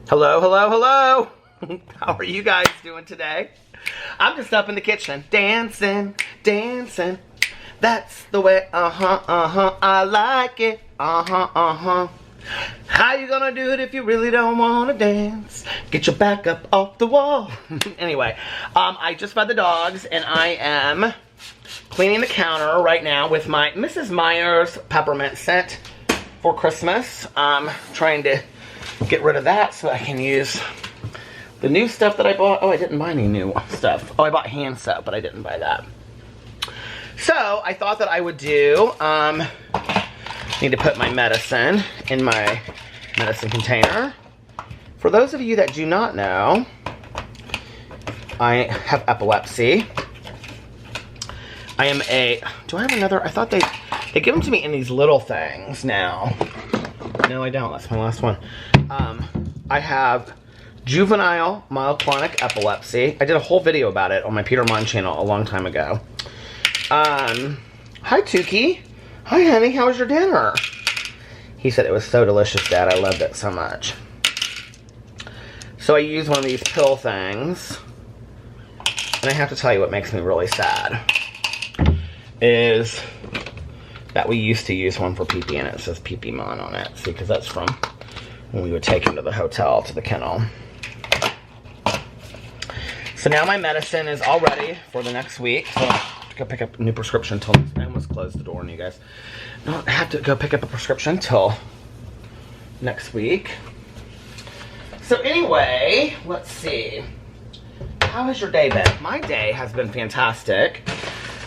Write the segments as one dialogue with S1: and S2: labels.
S1: Hello, hello, hello. How are you guys doing today? I'm just up in the kitchen, dancing, dancing. That's the way, I like it, How you gonna do it if you really don't wanna dance? Get your back up off the wall. Anyway, I just fed the dogs and I am cleaning the counter right now with my Mrs. Meyer's peppermint scent for Christmas. I'm trying to get rid of that so I can use the new stuff that I bought. Oh, I didn't buy any new stuff. Oh, I bought hand soap, but I didn't buy that. So, I thought that I would do, need to put my medicine in my medicine container. For those of you that do not know, I have epilepsy. I am do I have another? I thought they give them to me in these little things now. No, I don't. That's my last one. I have juvenile mild chronic epilepsy. I did a whole video about it on my Peter Monn channel a long time ago. Hi, Tukey. Hi, honey. How was your dinner? He said it was so delicious, Dad. I loved it so much. So I use one of these pill things. And I have to tell you what makes me really sad is that we used to use one for pee-pee, and it says pee-pee Monn on it. See, because that's from when we would take him to the hotel, to the kennel. So now my medicine is all ready for the next week. So I have to go pick up a new prescription until, I almost closed the door on you guys. No, I have to go pick up a prescription until next week. So anyway, let's see. How has your day been? My day has been fantastic.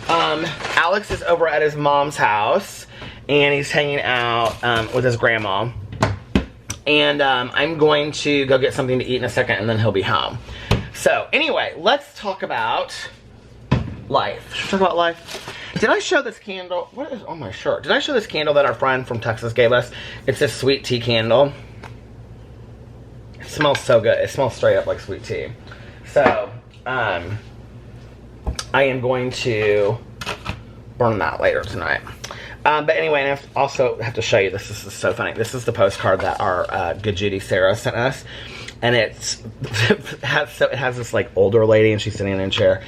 S1: Alex is over at his mom's house, and he's hanging out with his grandma. And I'm going to go get something to eat in a second, and then he'll be home. So, anyway, let's talk about life. Should we talk about life? Did I show this candle? What is on my shirt? Did I show this candle that our friend from Texas gave us? It's this sweet tea candle. It smells so good. It smells straight up like sweet tea. So, I am going to burn that later tonight. But anyway, I also have to show you this. This is so funny. This is the postcard that our good Judy Sarah sent us. And it has this like older lady, and she's sitting in a chair.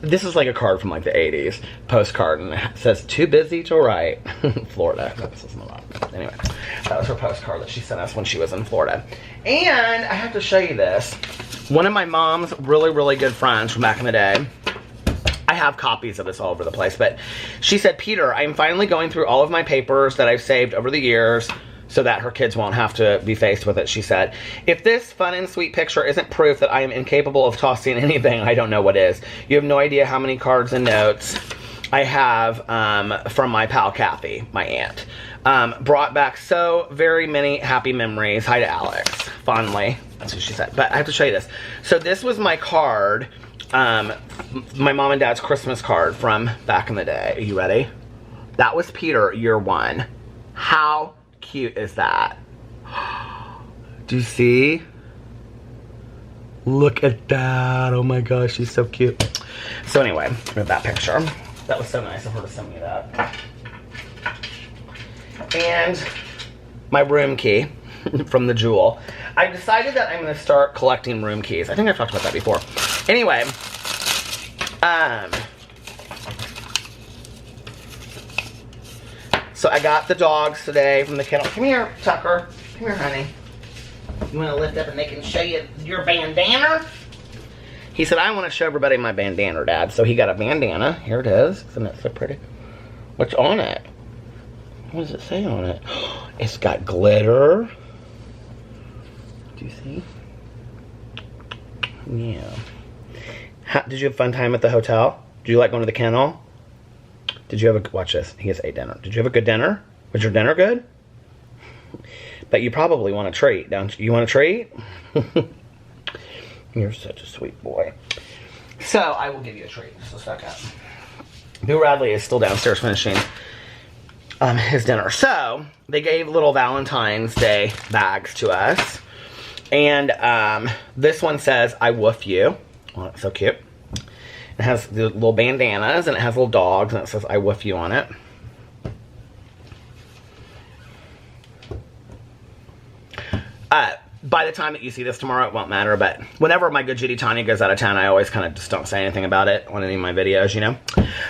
S1: This is like a card from like the 80s postcard, and it says "Too busy to write." Florida. This isn't a lot. Anyway, that was her postcard that she sent us when she was in Florida. And I have to show you this. One of my mom's really, really good friends from back in the day. I have copies of this all over the place, but she said, "Peter, I'm finally going through all of my papers that I've saved over the years so that her kids won't have to be faced with it," she said. "If this fun and sweet picture isn't proof that I am incapable of tossing anything, I don't know what is. You have no idea how many cards and notes I have from my pal Kathy, my aunt. Brought back so very many happy memories. Hi to Alex. Fondly." That's what she said. But I have to show you this. So this was my card, my mom and dad's Christmas card from back in the day. Are you ready? That was Peter, year 1. How cute is that? Do you see? Look at that. Oh my gosh, she's so cute. So anyway, with that picture. That was so nice of her to send me that. And my room key from the Jewel. I decided that I'm going to start collecting room keys. I think I've talked about that before. Anyway, so I got the dogs today from the kennel. Come here, Tucker. Come here, honey. You want to lift up and they can show you your bandana? He said, "I want to show everybody my bandana, Dad." So he got a bandana. Here it is. Isn't it so pretty? What's on it? What does it say on it? It's got glitter. Do you see? Yeah. Did you have a fun time at the hotel? Did you like going to the kennel? Did you have watch this. He has ate dinner. Did you have a good dinner? Was your dinner good? But you probably want a treat, don't you? You want a treat? You're such a sweet boy. So, I will give you a treat. Just a second. Boo Radley is still downstairs finishing his dinner. So, they gave little Valentine's Day bags to us. And this one says, "I woof you." Oh, it's so cute. It has the little bandanas, and it has little dogs, and it says, "I woof you" on it. by the time that you see this tomorrow, it won't matter, but whenever my good Judy Tanya goes out of town, I always kind of just don't say anything about it on any of my videos, you know?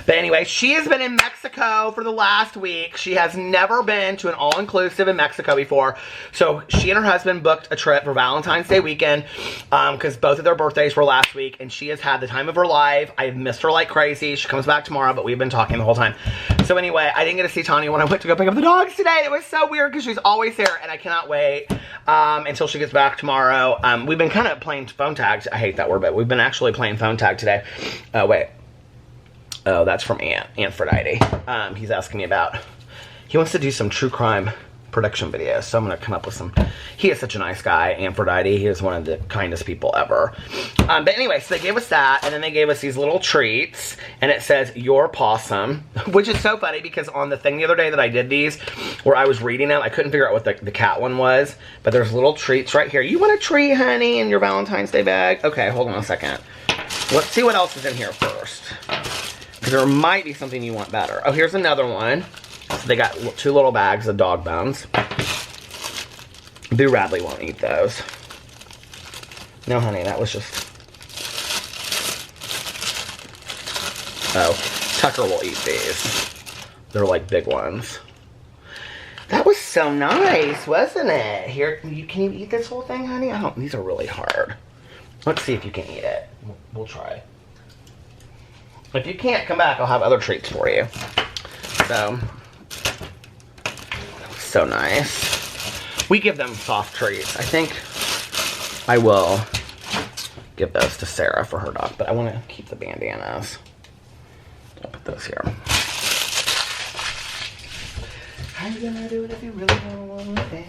S1: But anyway, she has been in Mexico for the last week. She has never been to an all-inclusive in Mexico before, so she and her husband booked a trip for Valentine's Day weekend, because both of their birthdays were last week, and she has had the time of her life. I've missed her like crazy. She comes back tomorrow, but we've been talking the whole time. So anyway, I didn't get to see Tanya when I went to go pick up the dogs today. It was so weird, because she's always there, and I cannot wait until she gets back tomorrow. We've been kind of playing phone tag. I hate that word, but we've been actually playing phone tag today. Wait. Oh, that's from Aunt Aphrodite. He's asking me about, he wants to do some true crime production videos, so I'm going to come up with some. He is such a nice guy, Aphrodite. He is one of the kindest people ever. But anyway, so they gave us that, and then they gave us these little treats, and it says, "Your possum," which is so funny, because on the thing the other day that I did these, where I was reading them, I couldn't figure out what the cat one was, but there's little treats right here. You want a treat, honey, in your Valentine's Day bag? Okay, hold on a second. Let's see what else is in here first, because there might be something you want better. Oh, here's another one. So they got 2 little bags of dog bones. Boo Radley won't eat those. No, honey, that was just... Oh, Tucker will eat these. They're like big ones. That was so nice, wasn't it? Here, can you eat this whole thing, honey? I don't, these are really hard. Let's see if you can eat it. We'll try. If you can't, come back, I'll have other treats for you. So... so nice. We give them soft treats. I think I will give those to Sarah for her dog, but I want to keep the bandanas. I'll put those here. How are you gonna do it if you really want it?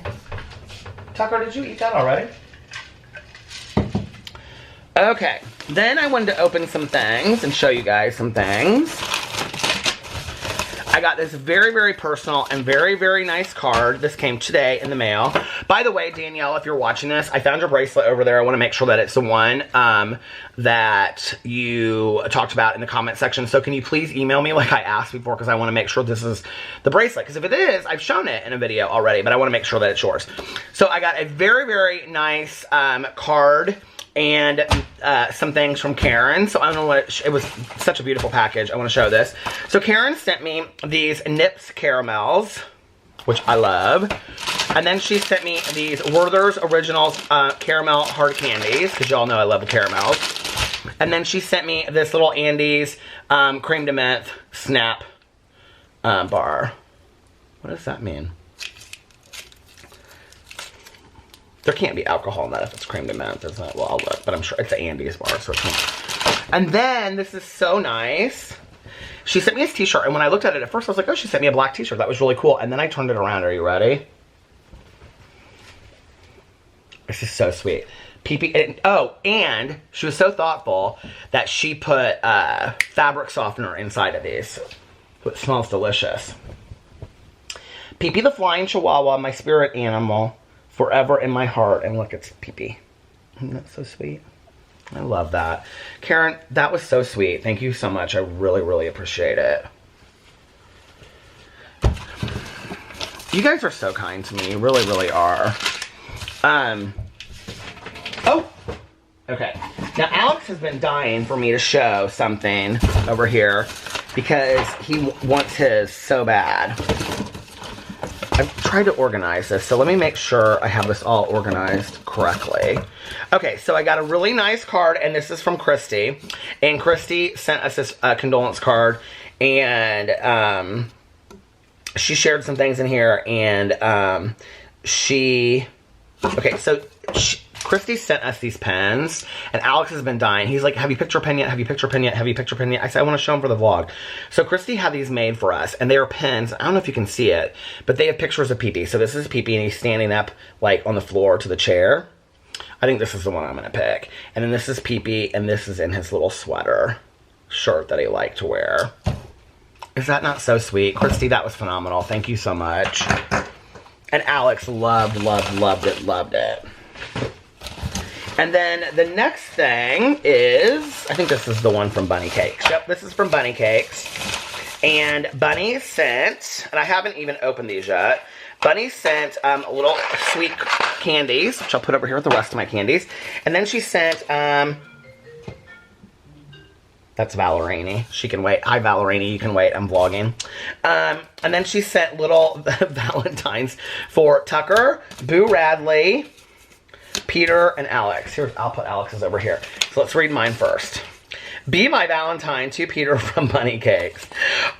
S1: Tucker, did you eat that already? Okay, then I wanted to open some things and show you guys some things. I got this very, very personal and very, very nice card. This came today in the mail. By the way, Danielle, if you're watching this, I found your bracelet over there. I want to make sure that it's the one that you talked about in the comment section. So can you please email me like I asked before, because I want to make sure this is the bracelet. Because if it is, I've shown it in a video already, but I want to make sure that it's yours. So I got a very, very nice card and some things from Karen. So I don't know what, it was such a beautiful package. I want to show this. So Karen sent me these Nips caramels, which I love. And then she sent me these Werther's Originals caramel hard candies, because y'all know I love the caramels. And then she sent me this little Andes cream de menthe snap bar. What does that mean? There can't be alcohol in that if it's cream de menthe, isn't it? Well, I'll look, but I'm sure it's an Andes bar, so it can't. And then, this is so nice. She sent me this t-shirt, and when I looked at it at first, I was like, oh, she sent me a black t-shirt. That was really cool. And then I turned it around. Are you ready? This is so sweet. And she was so thoughtful that she put fabric softener inside of these. It smells delicious. Pee-Pee the Flying Chihuahua, my spirit animal. Forever in my heart. And look, it's Pee-Pee. Isn't that so sweet? I love that. Karen, that was so sweet. Thank you so much. I really, really appreciate it. You guys are so kind to me. You really, really are. Oh! Okay. Now, Alex has been dying for me to show something over here because he wants his so bad. I've tried to organize this, so let me make sure I have this all organized correctly. Okay, so I got a really nice card, and this is from Christy. And Christy sent us this condolence card, and she shared some things in here, and okay, so Christy sent us these pens, and Alex has been dying. He's like, have you picked your pen yet? Have you picked your pen yet? Have you picked your pen yet? I said, I want to show them for the vlog. So Christy had these made for us, and they are pens. I don't know if you can see it, but they have pictures of Pee-Pee. So this is Pee-Pee, and he's standing up, like, on the floor to the chair. I think this is the one I'm going to pick. And then this is Pee-Pee, and this is in his little sweater shirt that he liked to wear. Is that not so sweet? Christy, that was phenomenal. Thank you so much. And Alex loved it. And then the next thing is, I think this is the one from Bunny Cakes. Yep, this is from Bunny Cakes. And Bunny sent, and I haven't even opened these yet, Bunny sent a little sweet candies, which I'll put over here with the rest of my candies. And then she sent, that's Valerini. She can wait. Hi, Valerini. You can wait. I'm vlogging. And then she sent little Valentines for Tucker, Boo Radley, Peter, and Alex. Here, I'll put Alex's over here. So let's read mine first. Be my Valentine to Peter from Bunny Cakes.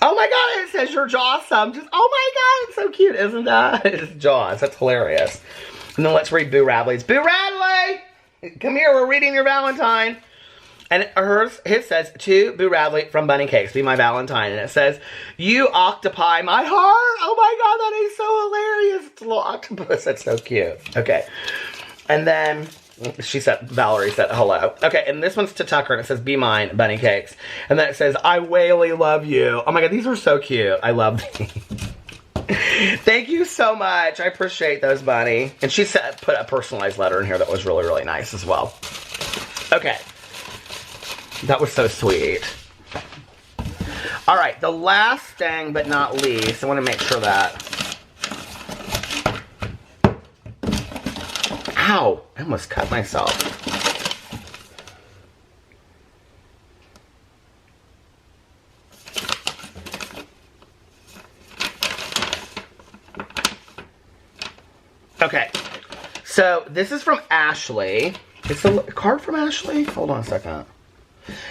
S1: Oh my God, it says you're jawsome. Just, oh my God, it's so cute, isn't that? It's Jaws. That's hilarious. And then let's read Boo Radley's. Boo Radley! Come here, we're reading your Valentine. And his says, to Boo Radley from Bunny Cakes, be my Valentine. And it says, you octopi my heart. Oh my God, that is so hilarious. It's a little octopus. That's so cute. Okay. And then Valerie said hello. Okay, and this one's to Tucker, and it says, be mine, Bunny Cakes. And then it says, I whaley love you. Oh my God, these are so cute. I love these. Thank you so much. I appreciate those, Bunny. And she said, put a personalized letter in here that was really, really nice as well. Okay. That was so sweet. All right, the last thing but not least, I want to make sure that... Ow! I almost cut myself. Okay, so this is from Ashley. It's a card from Ashley? Hold on a second.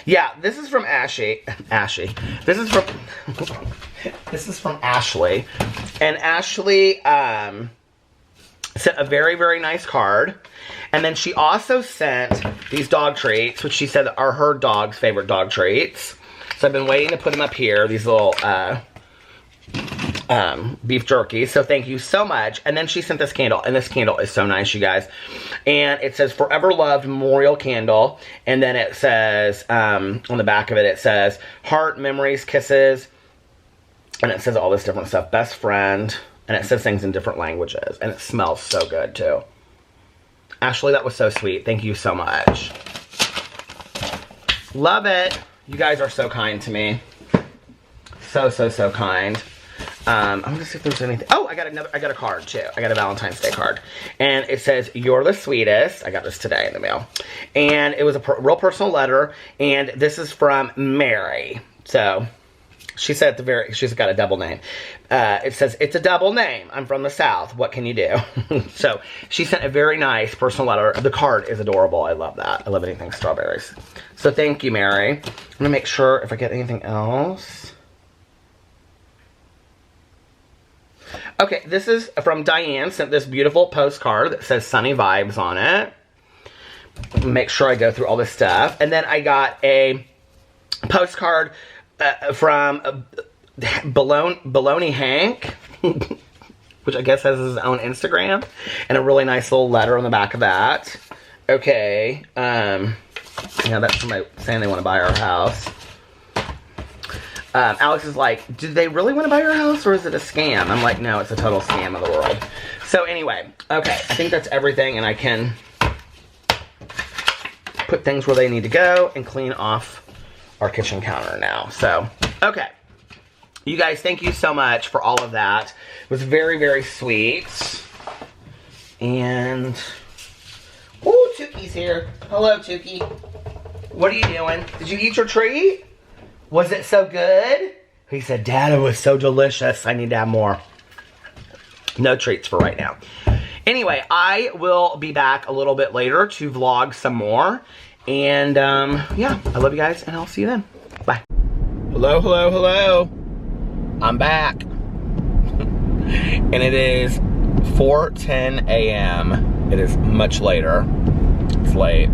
S1: Yeah, this is from This is from this is from Ashley. And Ashley sent a very, very nice card. And then she also sent these dog treats, which she said are her dog's favorite dog treats. So I've been waiting to put them up here, these little beef jerky. So thank you so much. And then she sent this candle, and this candle is so nice, you guys. And it says Forever Loved Memorial Candle. And then it says, on the back of it, it says heart, memories, kisses. And it says all this different stuff. Best friend. And it says things in different languages. And it smells so good, too. Ashley, that was so sweet. Thank you so much. Love it. You guys are so kind to me. So, so, so kind. I'm gonna see if there's anything. Oh, I got a card too. I got a Valentine's Day card. And it says, you're the sweetest. I got this today in the mail. And it was a real personal letter. And this is from Mary. So, she said she's got a double name. It says, it's a double name. I'm from the South. What can you do? So, she sent a very nice personal letter. The card is adorable. I love that. I love anything strawberries. So, thank you, Mary. I'm gonna make sure if I get anything else. Okay, this is from Diane. Sent this beautiful postcard that says Sunny Vibes on it. Make sure I go through all this stuff. And then I got a postcard from Baloney Hank, which I guess has his own Instagram, and a really nice little letter on the back of that. Okay, yeah, that's somebody saying they want to buy our house. Alex is like, do they really want to buy your house, or is it a scam? I'm like, no, it's a total scam of the world. So anyway, okay, I think that's everything, and I can put things where they need to go and clean off our kitchen counter now. So, okay. You guys, thank you so much for all of that. It was very, very sweet. And, oh, Tuki's here. Hello, Tuki. What are you doing? Did you eat your treat? Was it so good? He said, Dad, it was so delicious. I need to have more. No treats for right now. Anyway, I will be back a little bit later to vlog some more. And, yeah, I love you guys, and I'll see you then. Bye. Hello, hello, hello. I'm back. And it is 4:10 a.m. It is much later. It's late.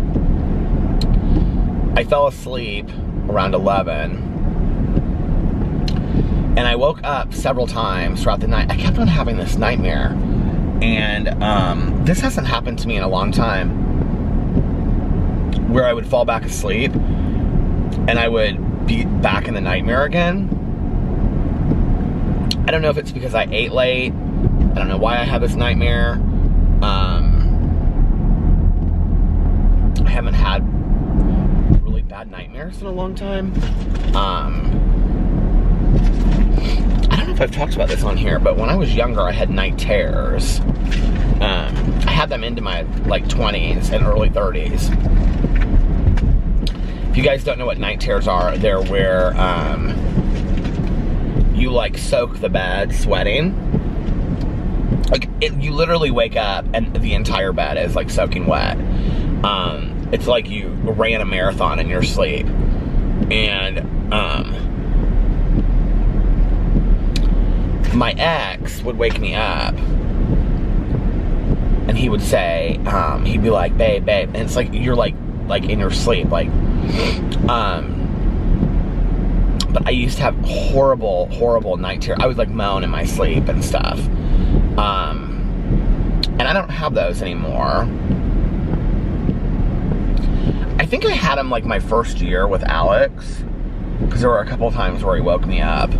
S1: I fell asleep around 11. And I woke up several times throughout the night. I kept on having this nightmare. And this hasn't happened to me in a long time, where I would fall back asleep and I would be back in the nightmare again. I don't know if it's because I ate late. I don't know why I have this nightmare. I haven't had really bad nightmares in a long time. I don't know if I've talked about this on here, but when I was younger, I had night terrors. I had them into my like 20s and early 30s. If you guys don't know what night terrors are, they're where you like soak the bed sweating. Like you literally wake up and the entire bed is like soaking wet. It's like you ran a marathon in your sleep. And my ex would wake me up and he would say, he'd be like, babe, and it's like you're like in your sleep, like but I used to have horrible night terror. I would like moan in my sleep and stuff. And I don't have those anymore. I think I had them like my first year with Alex, because there were a couple of times where he woke me up.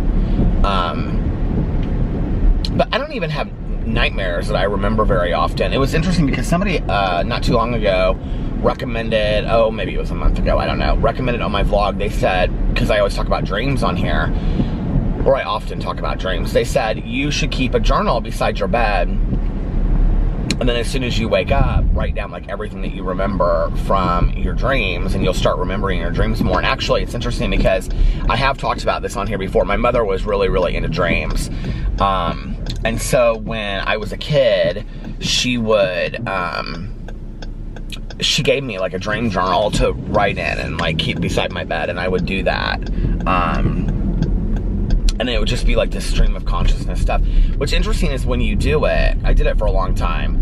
S1: But I don't even have nightmares that I remember very often. It was interesting because somebody not too long ago recommended, oh, maybe it was a month ago, I don't know, recommended on my vlog, they said, because I always talk about dreams on here, or I often talk about dreams, they said you should keep a journal beside your bed, and then as soon as you wake up, write down like everything that you remember from your dreams, and you'll start remembering your dreams more. And actually, it's interesting because I have talked about this on here before. My mother was really into dreams. And so when I was a kid, she would, she gave me like a dream journal to write in and like keep beside my bed, and I would do that. And it would just be like this stream of consciousness stuff. What's interesting is when you do it, I did it for a long time.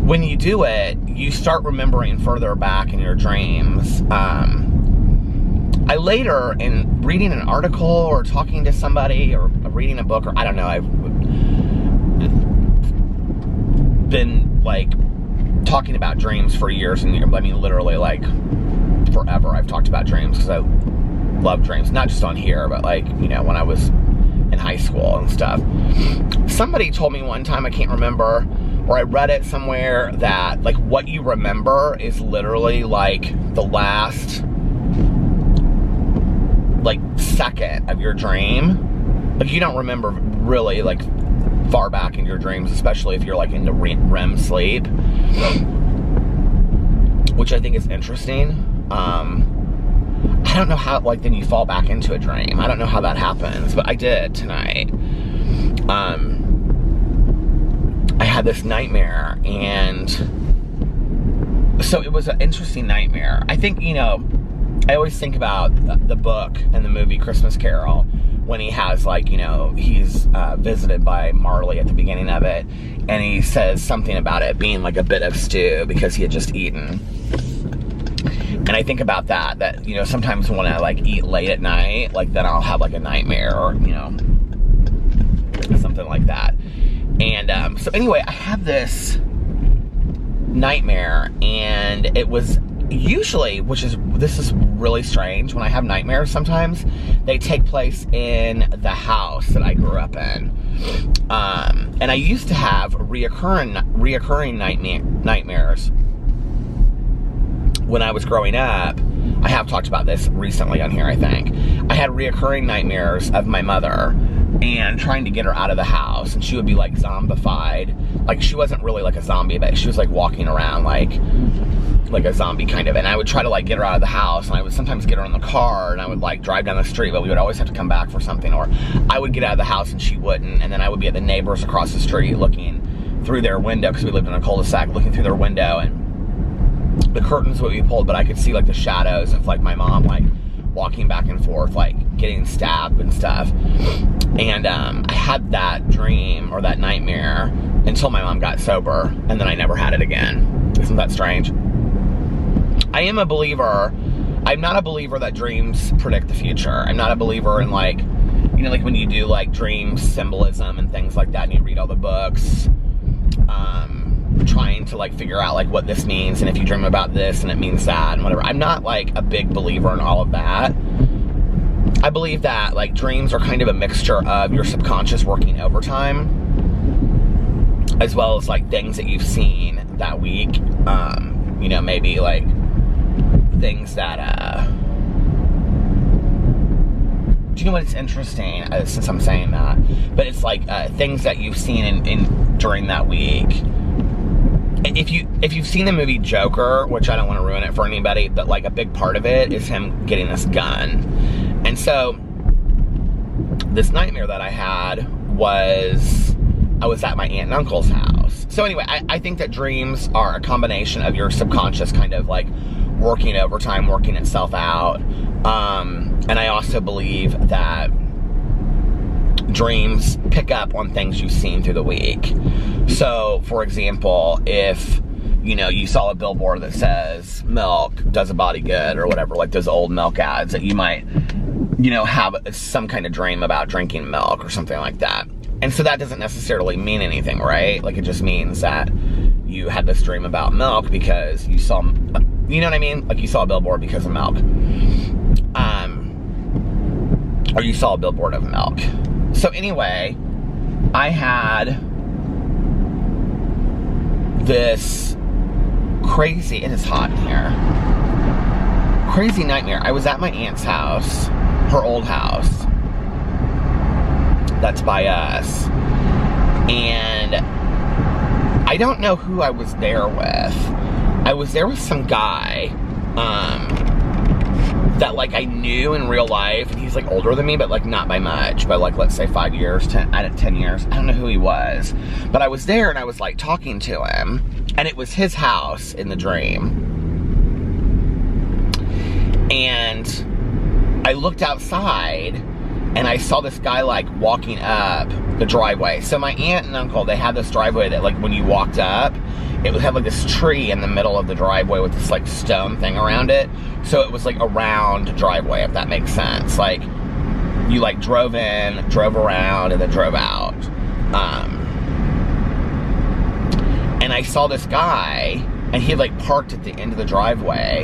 S1: When you do it, you start remembering further back in your dreams. I later, in reading an article or talking to somebody or reading a book, or I don't know, I've been like talking about dreams for years and years. I mean, literally like forever I've talked about dreams because I love dreams, not just on here, but like, you know, when I was in high school and stuff. Somebody told me one time, I can't remember, or I read it somewhere, that like what you remember is literally like the last like second of your dream. Like you don't remember really like far back in your dreams, especially if you're like into REM sleep, which I think is interesting. I don't know how, like, then you fall back into a dream. I don't know how that happens, but I did tonight. I had this nightmare, and so it was an interesting nightmare. I think, you know, I always think about the book and the movie Christmas Carol, when he has, like, you know, he's visited by Marley at the beginning of it, and he says something about it being like a bit of stew because he had just eaten. And I think about that, you know, sometimes when I like eat late at night, like then I'll have like a nightmare, or, you know, something like that. And so anyway, I have this nightmare, and it was usually, this is really strange, when I have nightmares sometimes, they take place in the house that I grew up in. And I used to have reoccurring nightmares when I was growing up. I have talked about this recently on here, I think. I had reoccurring nightmares of my mother and trying to get her out of the house, and she would be like zombified. Like, she wasn't really like a zombie, but she was like walking around like a zombie kind of, and I would try to like get her out of the house, and I would sometimes get her in the car, and I would like drive down the street, but we would always have to come back for something, or I would get out of the house and she wouldn't, and then I would be at the neighbors across the street looking through their window, because we lived in a cul-de-sac, looking through their window, and the curtains would be pulled, but I could see like the shadows of like my mom like walking back and forth, like getting stabbed and stuff. And I had that dream or that nightmare until my mom got sober, and then I never had it again. Isn't that strange? I am a believer. I'm not a believer that dreams predict the future. I'm not a believer in, like, you know, like when you do like dream symbolism and things like that, and you read all the books, trying to like figure out like what this means, and if you dream about this and it means that and whatever. I'm not like a big believer in all of that. I believe that like dreams are kind of a mixture of your subconscious working overtime, as well as like things that you've seen that week. You know, maybe like things that do you know what, it's interesting, since I'm saying that, but it's like things that you've seen in during that week if you've seen the movie Joker, which I don't want to ruin it for anybody, but like a big part of it is him getting this gun. And so this nightmare that I had was I was at my aunt and uncle's house. So anyway, I think that dreams are a combination of your subconscious kind of like working overtime, working itself out. And I also believe that dreams pick up on things you've seen through the week. So, for example, if, you know, you saw a billboard that says milk does a body good or whatever, like those old milk ads, that you might, you know, have some kind of dream about drinking milk or something like that. And so that doesn't necessarily mean anything, right? Like, it just means that you had this dream about milk because you saw, you know what I mean? Like, you saw a billboard because of milk. Or you saw a billboard of milk. So anyway, I had this crazy, it is hot in here, crazy nightmare. I was at my aunt's house, her old house, that's by us, and I don't know who I was there with. I was there with some guy, that like I knew in real life, and he's like older than me, but like not by much, by like let's say 5 years, 10 years. I don't know who he was, but I was there and I was like talking to him, and it was his house in the dream. And I looked outside and I saw this guy like walking up the driveway. So my aunt and uncle, they had this driveway that like when you walked up, it would have like this tree in the middle of the driveway with this like stone thing around it. So it was like a round driveway, if that makes sense. Like you like drove in, drove around, and then drove out. And I saw this guy, and he had like parked at the end of the driveway,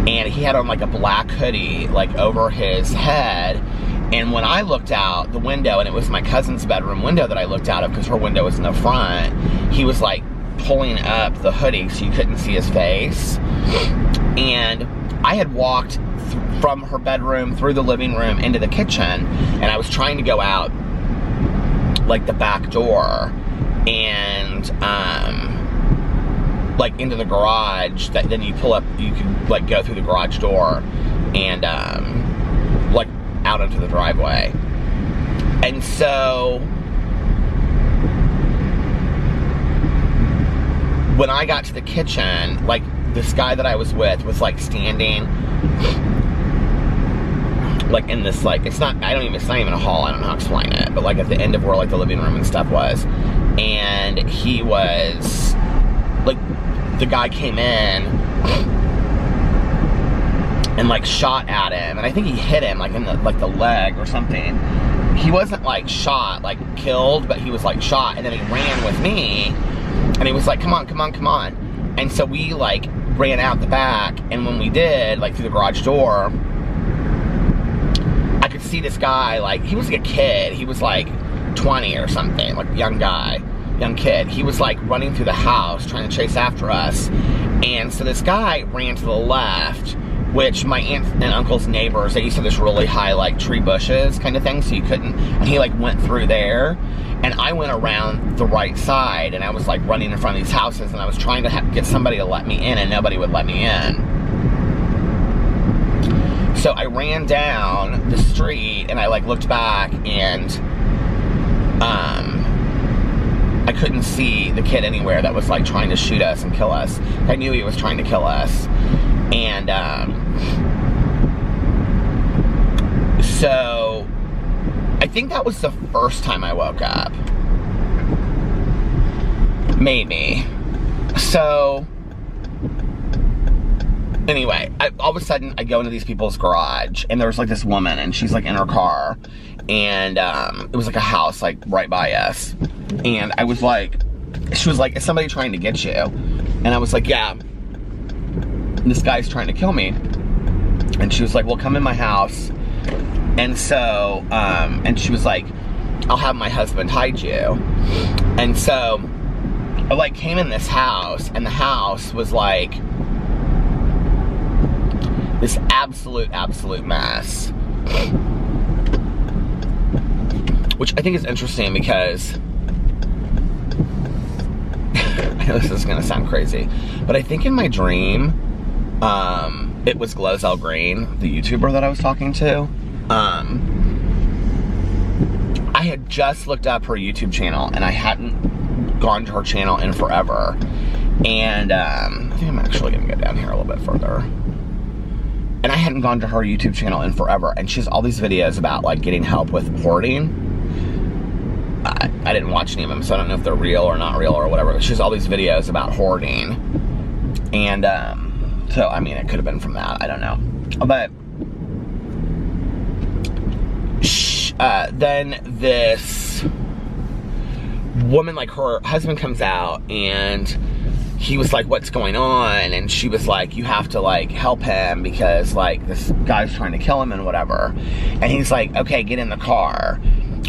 S1: and he had on like a black hoodie like over his head. And when I looked out the window, and it was my cousin's bedroom window that I looked out of because her window was in the front, he was like pulling up the hoodie so you couldn't see his face. And I had walked from her bedroom through the living room into the kitchen, and I was trying to go out like the back door and like into the garage, that then you pull up, you could like go through the garage door and like out into the driveway. And so when I got to the kitchen, like this guy that I was with was like standing like in this like, it's not even a hall, I don't know how to explain it, but like at the end of where like the living room and stuff was. And he was like, the guy came in and like shot at him, and I think he hit him like in the leg or something. He wasn't like shot, like killed, but he was like shot, and then he ran with me, and he was like, come on, come on, come on. And so we like ran out the back, and when we did, like through the garage door, I could see this guy, like he was like a kid, he was like 20 or something, like young kid. He was like running through the house trying to chase after us. And so this guy ran to the left, which my aunt and uncle's neighbors, they used to have this really high like tree bushes kind of thing, so you couldn't, and he like went through there, and I went around the right side, and I was like running in front of these houses, and I was trying to get somebody to let me in, and nobody would let me in. So I ran down the street, and I like looked back, and I couldn't see the kid anywhere that was like trying to shoot us and kill us. I knew he was trying to kill us. And so I think that was the first time I woke up. Maybe. So anyway, all of a sudden I go into these people's garage, and there was like this woman, and she's like in her car, and it was like a house like right by us. And I was like, she was like, is somebody trying to get you? And I was like, yeah, this guy's trying to kill me. And she was like, well, come in my house. And so, and she was like, I'll have my husband hide you. And so I like came in this house, and the house was like this absolute mess. Which I think is interesting because I know this is gonna sound crazy, but I think in my dream, it was Glozell Green, the YouTuber that I was talking to. I had just looked up her YouTube channel, and I hadn't gone to her channel in forever. And I think I'm actually gonna go down here a little bit further. And I hadn't gone to her YouTube channel in forever, and she has all these videos about like getting help with hoarding. I didn't watch any of them, so I don't know if they're real or not real or whatever. She has all these videos about hoarding. And so, I mean, it could have been from that. I don't know. But then this woman, like her husband comes out, and he was like, what's going on? And she was like, you have to like help him because like this guy's trying to kill him and whatever. And he's like, okay, get in the car.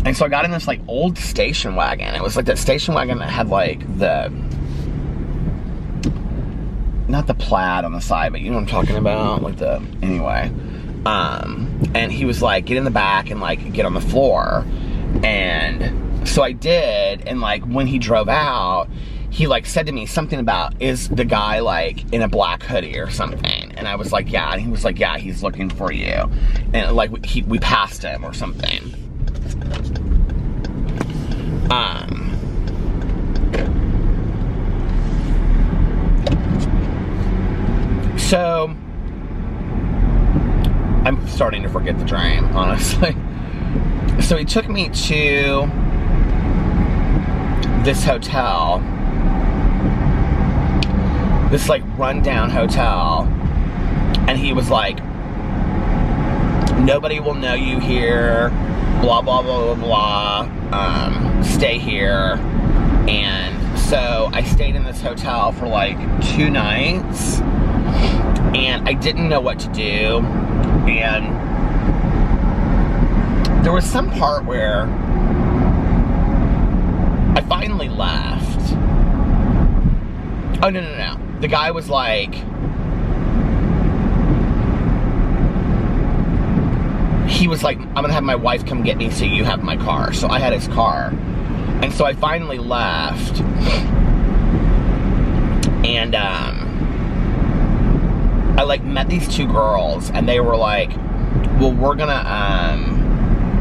S1: And so I got in this like old station wagon. It was like that station wagon that had like the, not the plaid on the side, but you know what I'm talking about? Like the, anyway. And he was like, get in the back and like get on the floor. And so I did, and like when he drove out, he like said to me something about, is the guy like in a black hoodie or something? And I was like, yeah. And he was like, yeah, he's looking for you. And like we passed him or something. So I'm starting to forget the dream, honestly. So he took me to this hotel, this like rundown hotel, and he was like, nobody will know you here, blah blah blah blah blah, stay here. And so I stayed in this hotel for like 2 nights, and I didn't know what to do. And there was some part where I finally left. Oh, no. The guy was like, he was like, I'm gonna have my wife come get me so you have my car. So I had his car. And so I finally left. And I like met these 2 girls, and they were like, well, we're gonna,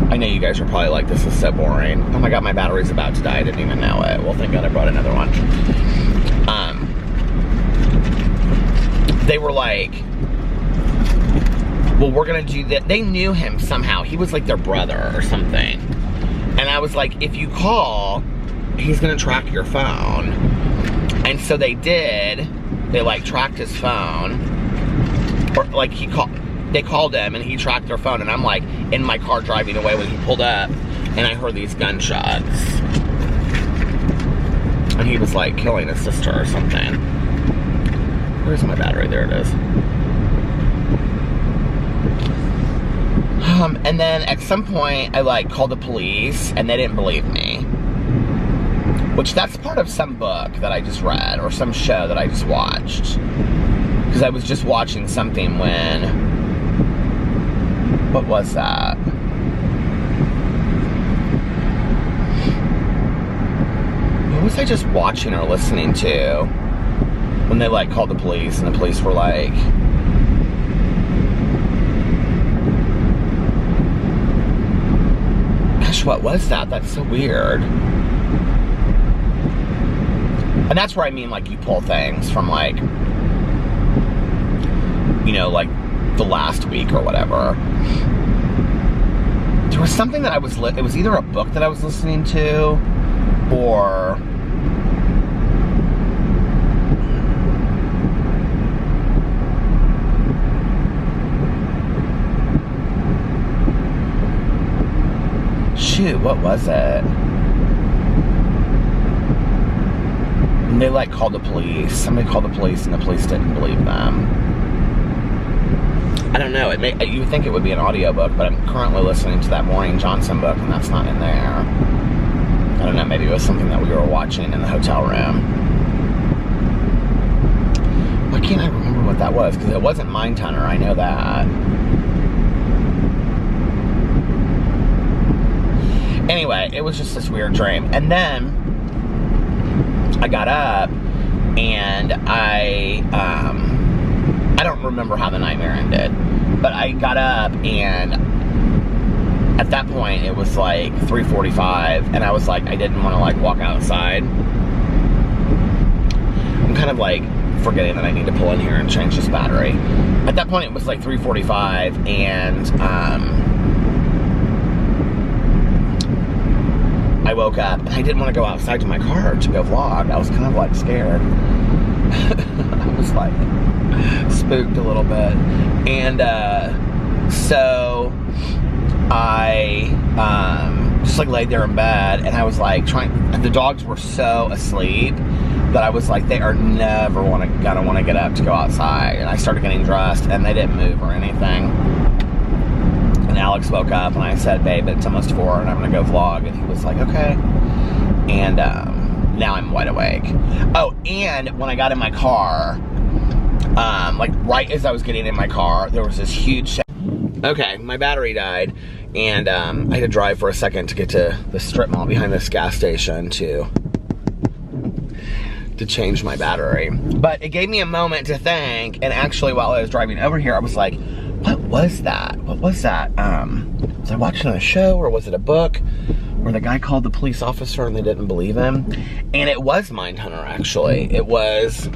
S1: I know you guys are probably like, this is so boring. Oh my God, my battery's about to die. I didn't even know it. Well, thank God I brought another one. They were like, well, we're gonna do that. They knew him somehow. He was like their brother or something. And I was like, if you call, he's gonna track your phone. And so they did. They like tracked his phone. Or like they called him and he tracked their phone, and I'm like in my car driving away when he pulled up, and I heard these gunshots. And he was like killing his sister or something. Where's my battery? There it is. And then at some point I like called the police, and they didn't believe me. Which that's part of some book that I just read, or some show that I just watched. Because I was just watching something when, what was that? What was I just watching or listening to? When they like called the police, and the police were like, gosh, what was that? That's so weird. And that's where I mean, like, you pull things from, like, you know, like the last week or whatever. There was something that I was, it was either a book that I was listening to, or shoot, what was it? And they like called the police. Somebody called the police, and the police didn't believe them. I don't know, you would think it would be an audiobook, but I'm currently listening to that Maureen Johnson book, and that's not in there. I don't know, maybe it was something that we were watching in the hotel room. Why can't I remember what that was? Because it wasn't Mindhunter, I know that. Anyway, it was just this weird dream. And then I got up, and I don't remember how the nightmare ended, but I got up, and at that point it was like 3:45, and I was like, I didn't want to like walk outside. I'm kind of like forgetting that I need to pull in here and change this battery. At that point it was like 3:45, and I woke up, and I didn't want to go outside to my car to go vlog. I was kind of like scared. I was like spooked a little bit. And so I just like laid there in bed, and I was like the dogs were so asleep that I was like, they are never gonna want to get up to go outside. And I started getting dressed, and they didn't move or anything. And Alex woke up, and I said, babe, it's almost 4 and I'm gonna go vlog. And he was like, okay. And now I'm wide awake. Oh, and when I got in my car, like right as I was getting in my car, there was this huge okay, my battery died, and I had to drive for a second to get to the strip mall behind this gas station to change my battery. But it gave me a moment to think, and actually while I was driving over here, I was like, what was that? What was that? Was I watching a show, or was it a book where the guy called the police officer and they didn't believe him? And it was Mindhunter, actually. It was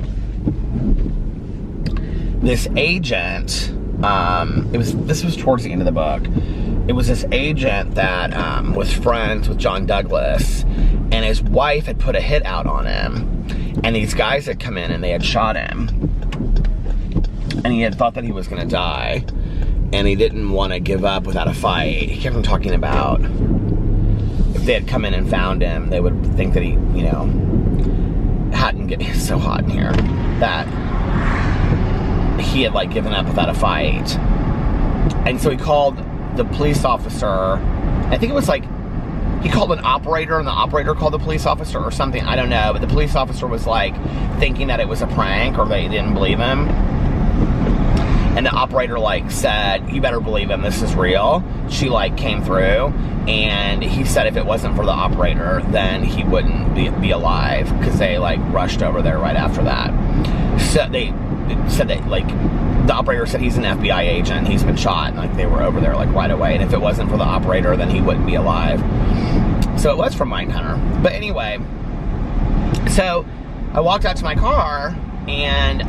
S1: this agent, this was towards the end of the book. It was this agent that was friends with John Douglas, and his wife had put a hit out on him, and these guys had come in and they had shot him, and he had thought that he was gonna die, and he didn't want to give up without a fight. He kept on talking about if they had come in and found him, they would think that he, you know, it's so hot in here, that he had like given up without a fight. And so he called the police officer. I think it was like he called an operator, and the operator called the police officer or something, I don't know, but the police officer was like thinking that it was a prank, or they didn't believe him. And the operator like said, you better believe him, this is real. She like came through, and he said if it wasn't for the operator, then he wouldn't be alive, because they like rushed over there right after that. So they said that like the operator said he's an FBI agent, he's been shot, and like they were over there like right away, and if it wasn't for the operator, then he wouldn't be alive. So it was from Mindhunter. But anyway, so I walked out to my car, and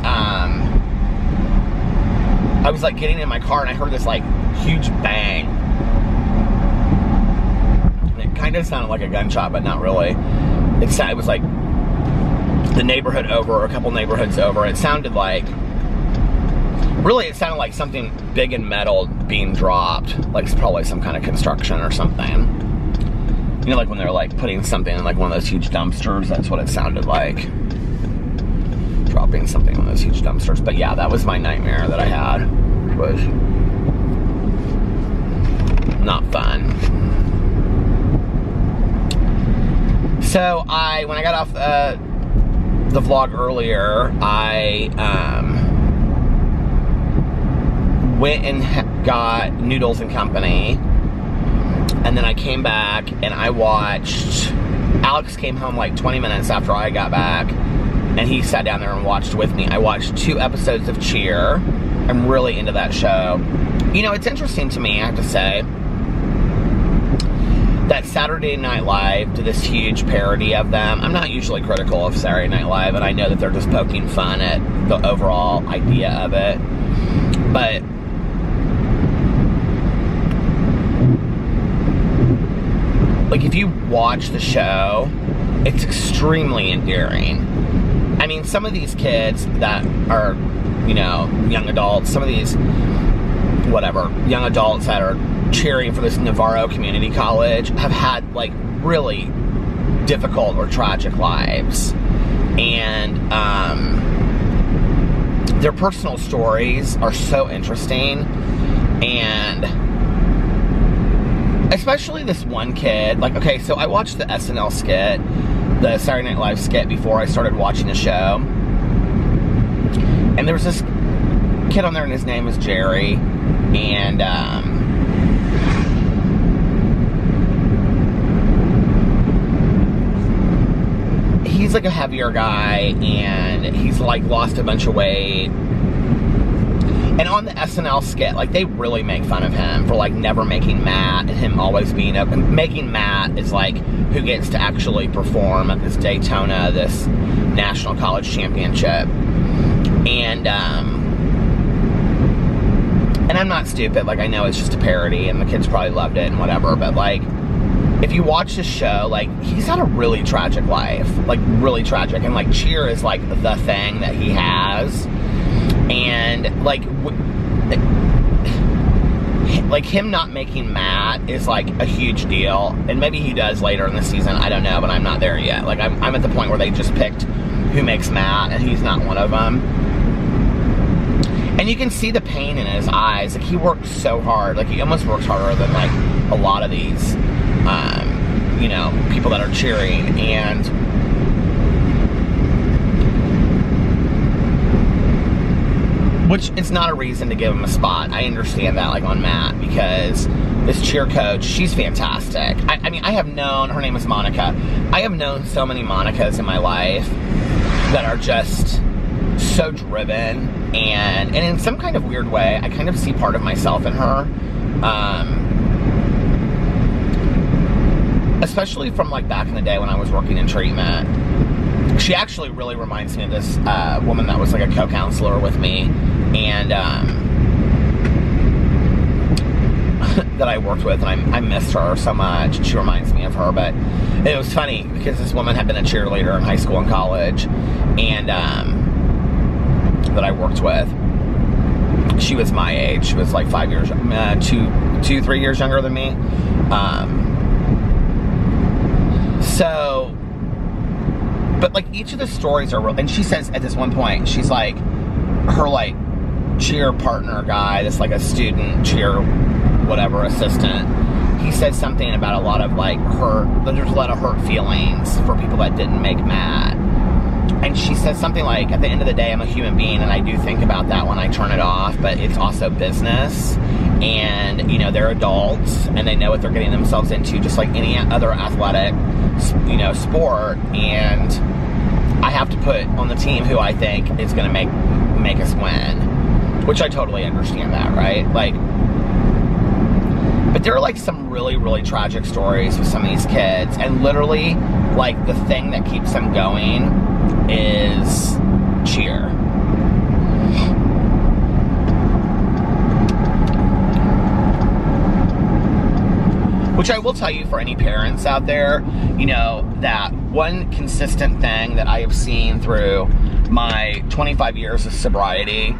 S1: I was like getting in my car, and I heard this like huge bang. And it kind of sounded like a gunshot, but not really. It was like the neighborhood over, a couple neighborhoods over. It sounded like, really it sounded like something big and metal being dropped. Like it's probably some kind of construction or something. You know, like when they're like putting something in like one of those huge dumpsters, that's what it sounded like. Dropping something on those huge dumpsters. But yeah, that was my nightmare that I had. It was not fun. So when I got off the vlog earlier, I went and got Noodles and Company, and then I came back and I watched, Alex came home like 20 minutes after I got back, and he sat down there and watched with me. I watched 2 episodes of Cheer. I'm really into that show. You know, it's interesting to me, I have to say, that Saturday Night Live did this huge parody of them. I'm not usually critical of Saturday Night Live, and I know that they're just poking fun at the overall idea of it. But like, if you watch the show, it's extremely endearing. I mean, some of these kids that are, you know, young adults, some of these, whatever, young adults that are cheering for this Navarro Community College have had, like, really difficult or tragic lives. And their personal stories are so interesting. And especially this one kid, like, okay, so I watched the SNL skit, the Saturday Night Live skit, before I started watching the show. And there was this kid on there, and his name is Jerry. And he's like a heavier guy, and he's like lost a bunch of weight. And on the SNL skit, like, they really make fun of him for like never making Matt, and him always being making Matt is like who gets to actually perform at this Daytona, this national college championship. And I'm not stupid, like, I know it's just a parody and the kids probably loved it and whatever, but like, if you watch the show, like, he's had a really tragic life, like, really tragic, and like, cheer is like the thing that he has, and like, like him not making Matt is like a huge deal, and maybe he does later in the season, I don't know, but I'm not there yet. Like, I'm at the point where they just picked who makes Matt, and he's not one of them. And you can see the pain in his eyes. Like, he works so hard. Like, he almost works harder than like a lot of these, you know, people that are cheering. And which it's not a reason to give him a spot. I understand that, like, on Matt, because this cheer coach, she's fantastic. I mean, I have known, her name is Monica. I have known so many Monicas in my life that are just so driven, and in some kind of weird way, I kind of see part of myself in her. Especially from like back in the day when I was working in treatment. She actually really reminds me of this woman that was like a co-counselor with me, and that I worked with, and I missed her so much. She reminds me of her. But it was funny because this woman had been a cheerleader in high school and college, and that I worked with. She was my age. She was like 5 years, 3 years younger than me. So, but like each of the stories are real. And she says at this one point, she's like, her like cheer partner guy, that's like a student cheer, whatever, assistant. He said something about a lot of like there's a lot of hurt feelings for people that didn't make Matt. And she said something like, at the end of the day, I'm a human being, and I do think about that when I turn it off, but it's also business, and, you know, they're adults, and they know what they're getting themselves into, just like any other athletic, you know, sport, and I have to put on the team who I think is going to make us win, which I totally understand that, right? Like, but there are like some really, really tragic stories with some of these kids, and literally, like, the thing that keeps them going is cheer. Which I will tell you, for any parents out there, you know, that one consistent thing that I have seen through my 25 years of sobriety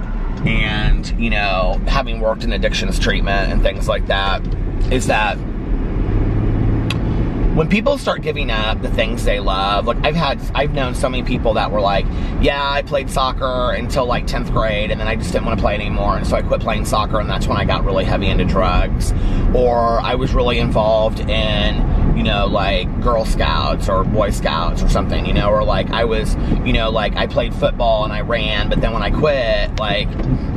S1: and, you know, having worked in addictions treatment and things like that, is that when people start giving up the things they love, like I've known so many people that were like, yeah, I played soccer until like 10th grade, and then I just didn't want to play it anymore, and so I quit playing soccer, and that's when I got really heavy into drugs. Or I was really involved in, you know, like Girl Scouts or Boy Scouts or something, you know, or like I was, you know, like I played football and I ran, but then when I quit, like,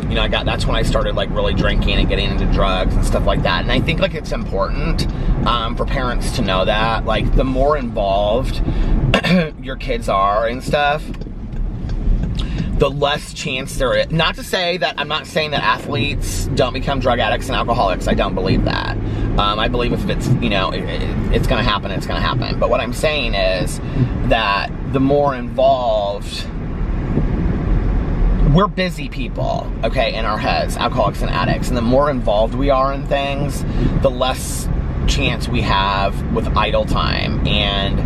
S1: you know, that's when I started like really drinking and getting into drugs and stuff like that. And I think like it's important for parents to know that, like, the more involved your kids are and stuff, the less chance there is. Not to say that, I'm not saying that athletes don't become drug addicts and alcoholics. I don't believe that. I believe if it's, you know, it's going to happen, it's going to happen. But what I'm saying is that the more involved, we're busy people, okay, in our heads, alcoholics and addicts, and the more involved we are in things, the less chance we have with idle time, and,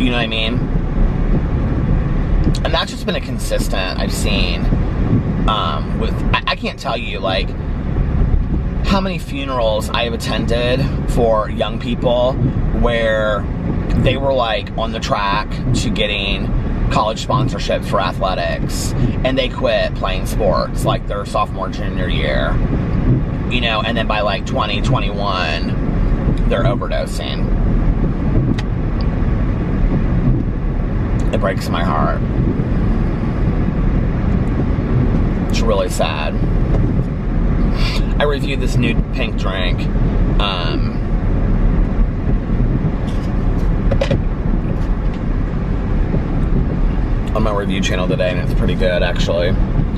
S1: you know what I mean? And that's just been a consistent, I've seen, I can't tell you, like, how many funerals I have attended for young people where they were, like, on the track to getting college sponsorships for athletics, and they quit playing sports like their sophomore, junior year, you know, and then by like 20, 21, they're overdosing. It breaks my heart. It's really sad. I reviewed this new pink drink. on my review channel today, and it's pretty good, actually.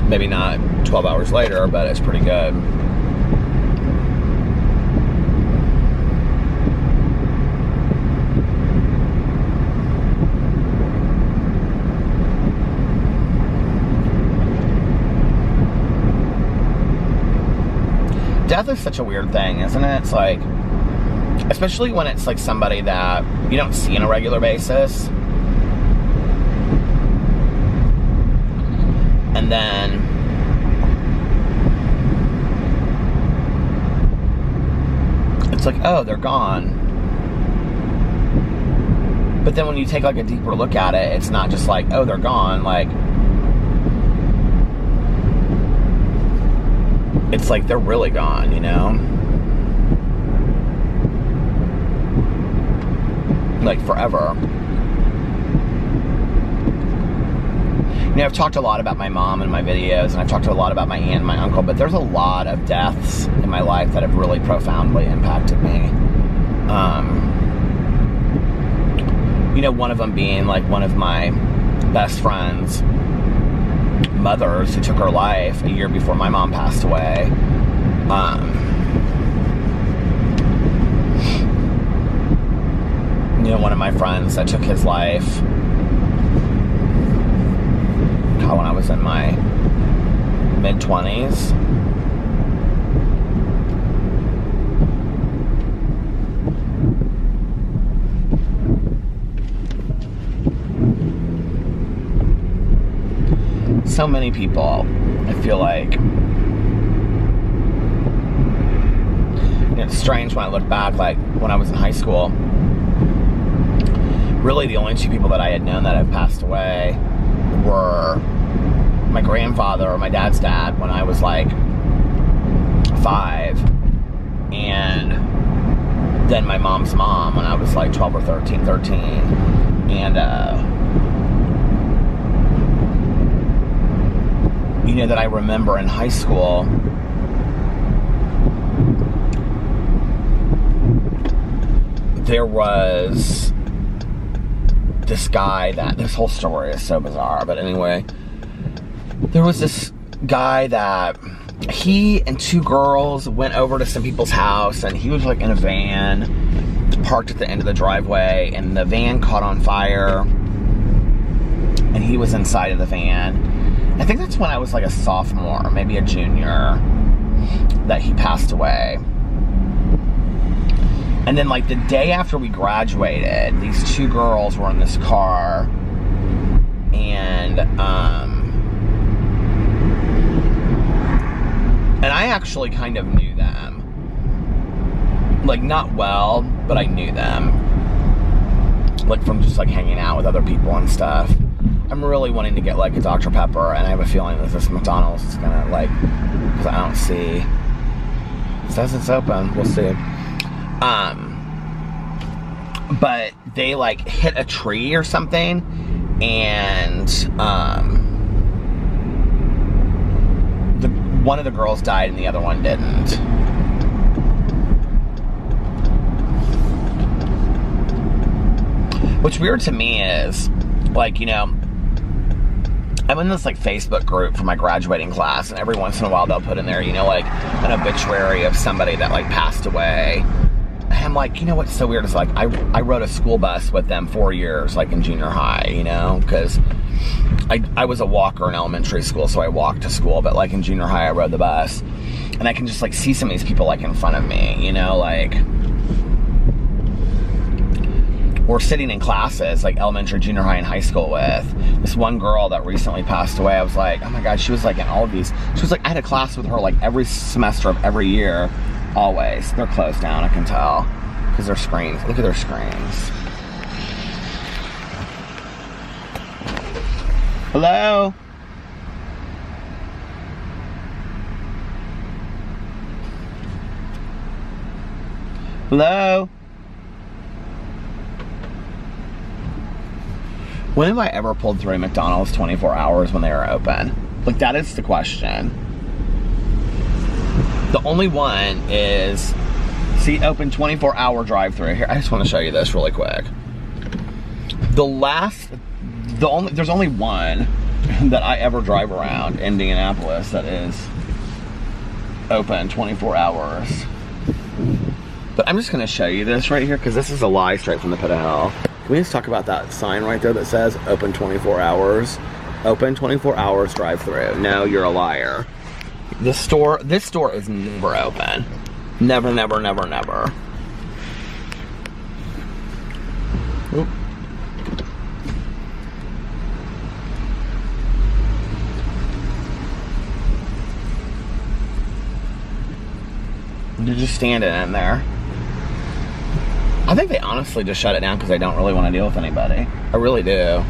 S1: Maybe not 12 hours later, but it's pretty good. Death is such a weird thing, isn't it? It's like, especially when it's like somebody that you don't see on a regular basis. And then it's like, oh, they're gone. But then when you take like a deeper look at it, it's not just like, oh, they're gone. Like, it's like they're really gone, you know? Like forever. You know, I've talked a lot about my mom in my videos, and I've talked a lot about my aunt and my uncle, but there's a lot of deaths in my life that have really profoundly impacted me. You know, one of them being like one of my best friends' mothers who took her life a year before my mom passed away. You know, one of my friends that took his life, God, when I was in my mid-20s. So many people, I feel like, it's strange when I look back, like when I was in high school, really the only two people that I had known that have passed away were my grandfather or my dad's dad when I was like 5, and then my mom's mom when I was like 12 or 13. And you know, that I remember in high school, there was this guy that, this whole story is so bizarre, but anyway, there was this guy that he and 2 girls went over to some people's house, and he was like in a van parked at the end of the driveway, and the van caught on fire, and he was inside of the van. I think that's when I was like a sophomore, maybe a junior, that he passed away. And then like the day after we graduated, these 2 girls were in this car, and I actually kind of knew them. Like, not well, but I knew them. Like, from just like hanging out with other people and stuff. I'm really wanting to get like a Dr. Pepper, and I have a feeling that this McDonald's is gonna like, because I don't see, it says it's open, we'll see. But they like hit a tree or something, and one of the girls died and the other one didn't. What's weird to me is, like, you know, I'm in this like Facebook group for my graduating class, and every once in a while they'll put in there, you know, like an obituary of somebody that like passed away. And I'm like, you know what's so weird is like I rode a school bus with them 4 years, like in junior high, you know, because I was a walker in elementary school, so I walked to school, but like in junior high I rode the bus, and I can just like see some of these people like in front of me, you know, like we're sitting in classes, like elementary, junior high, and high school with this one girl that recently passed away. I was like, oh my God, she was like in all of these. She was like, I had a class with her like every semester of every year, always. They're closed down, I can tell, because their screens, look at their screens. Hello? Hello? When have I ever pulled through McDonald's 24 hours when they were open? Like, that is the question. The only one is, see, open 24-hour drive-through. Here, I just want to show you this really quick. The last There's only one that I ever drive around Indianapolis that is open 24 hours. But I'm just going to show you this right here because this is a lie straight from the pit of hell. Can we just talk about that sign right there that says open 24 hours? Open 24 hours drive through. No, you're a liar. This store is never open. Never, never, never, never. Oop. You're just standing in there. I think they honestly just shut it down because they don't really want to deal with anybody. I really do.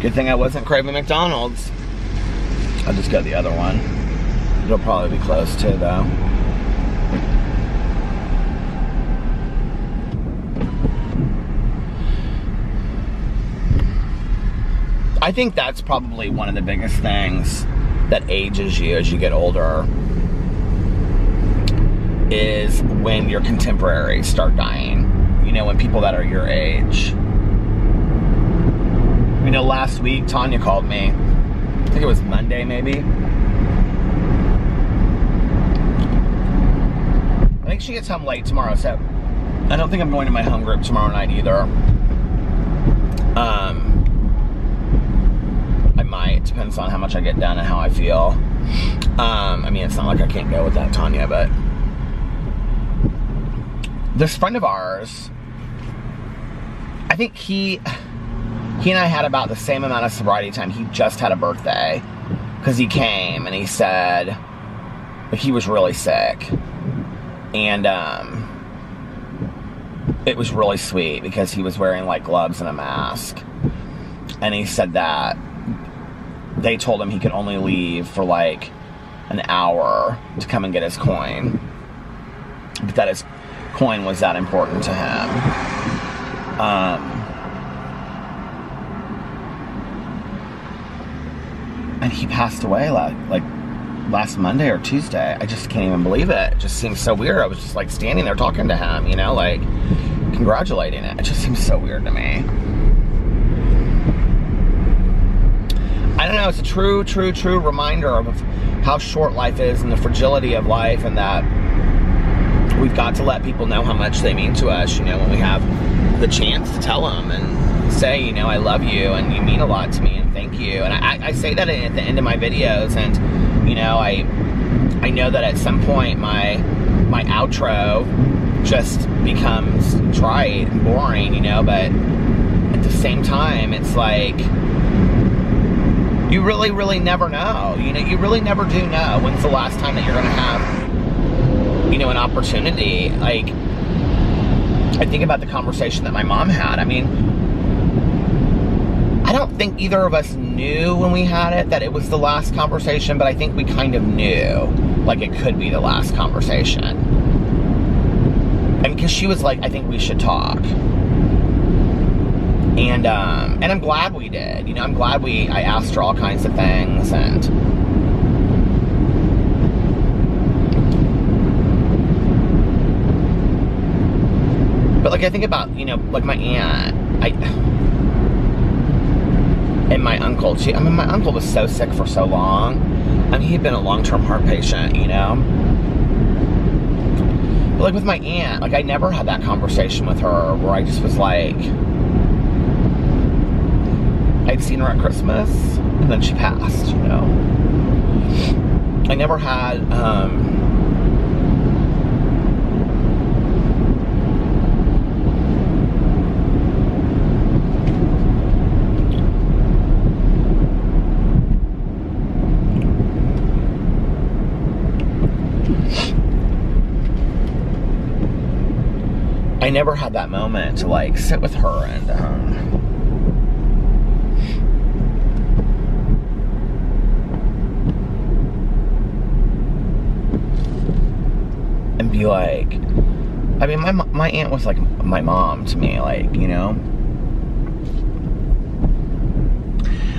S1: Good thing I wasn't craving McDonald's. I'll just go the other one. It'll probably be close too, though. I think that's probably one of the biggest things that ages you as you get older is when your contemporaries start dying. You know, when people that are your age. You know, last week Tanya called me. I think it was Monday, maybe. I think she gets home late tomorrow, so I don't think I'm going to my home group tomorrow night either. I might. Depends on how much I get done and how I feel. I mean, it's not like I can't go without Tanya, but this friend of ours, I think he and I had about the same amount of sobriety time. He just had a birthday because he came and he said he was really sick. And it was really sweet because he was wearing like gloves and a mask. And he said that they told him he could only leave for like an hour to come and get his coin. But that his coin was that important to him. And he passed away like last Monday or Tuesday. I just can't even believe it. It just seems so weird. I was just like standing there talking to him, you know, like congratulating it. It just seems so weird to me. I don't know. It's a true reminder of how short life is and the fragility of life, and that we've got to let people know how much they mean to us, you know, when we have the chance to tell them and say, you know, I love you and you mean a lot to me and thank you. And I say that at the end of my videos, and you know, I know that at some point my outro just becomes trite and boring, you know, but at the same time it's like you really never know. You know, you really never do know when's the last time that you're gonna have, you know, an opportunity. Like, I think about the conversation that my mom had. I mean, I don't think either of us knew when we had it that it was the last conversation, but I think we kind of knew, like, it could be the last conversation. And because she was like, I think we should talk. And I'm glad we did. You know, I'm glad I asked her all kinds of things, and but like I think about, you know, like my aunt, and my uncle. I mean, my uncle was so sick for so long. I mean, he'd been a long-term heart patient, you know. But like with my aunt, like I never had that conversation with her where I just was like, I'd seen her at Christmas, and then she passed, you know. I never had, I never had that moment to like sit with her and be like, I mean, my aunt was like my mom to me, like, you know.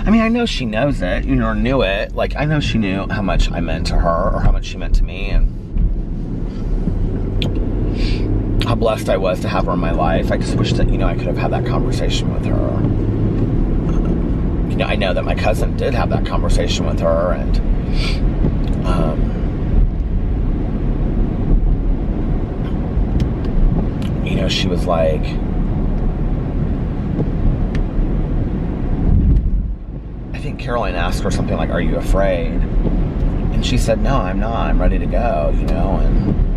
S1: I mean, I know she knows it, you know, or knew it. Like, I know she knew how much I meant to her, or how much she meant to me, and how blessed I was to have her in my life. I just wish that, you know, I could have had that conversation with her. You know, I know that my cousin did have that conversation with her, and you know, she was like, I think Caroline asked her something like, are you afraid? And she said, no, I'm not. I'm ready to go, you know, and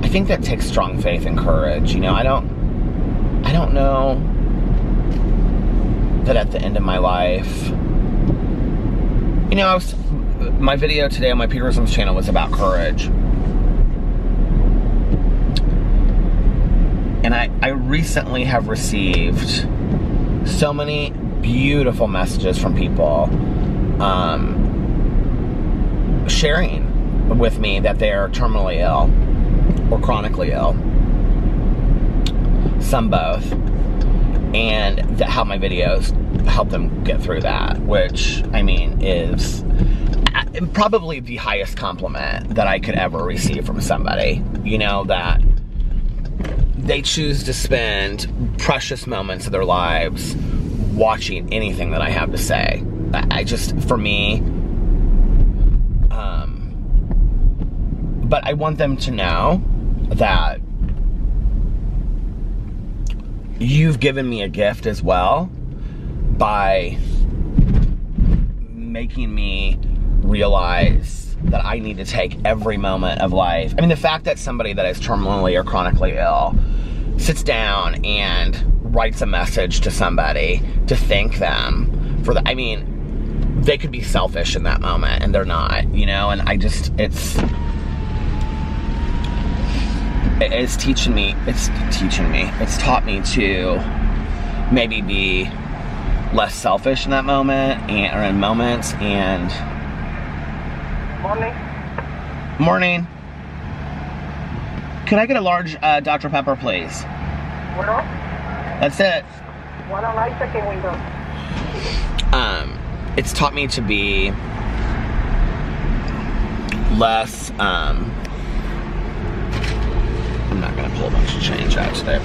S1: I think that takes strong faith and courage. You know, I don't know that at the end of my life, you know, my video today on my Peterson's channel was about courage. And I recently have received so many beautiful messages from people sharing with me that they're terminally ill or chronically ill, some both, and that how my videos help them get through that, which, I mean, is probably the highest compliment that I could ever receive from somebody, you know, that they choose to spend precious moments of their lives watching anything that I have to say. I just, for me, but I want them to know that you've given me a gift as well by making me realize that I need to take every moment of life. I mean, the fact that somebody that is terminally or chronically ill sits down and writes a message to somebody to thank them for that. I mean, they could be selfish in that moment and they're not, you know, and I just, it's taught me to maybe be less selfish in that moment, or in moments, and Morning. Could I get a large Dr. Pepper, please?
S2: What else?
S1: That's it.
S2: One on my second window.
S1: It's taught me to be less, I'm not gonna pull a bunch of change out today.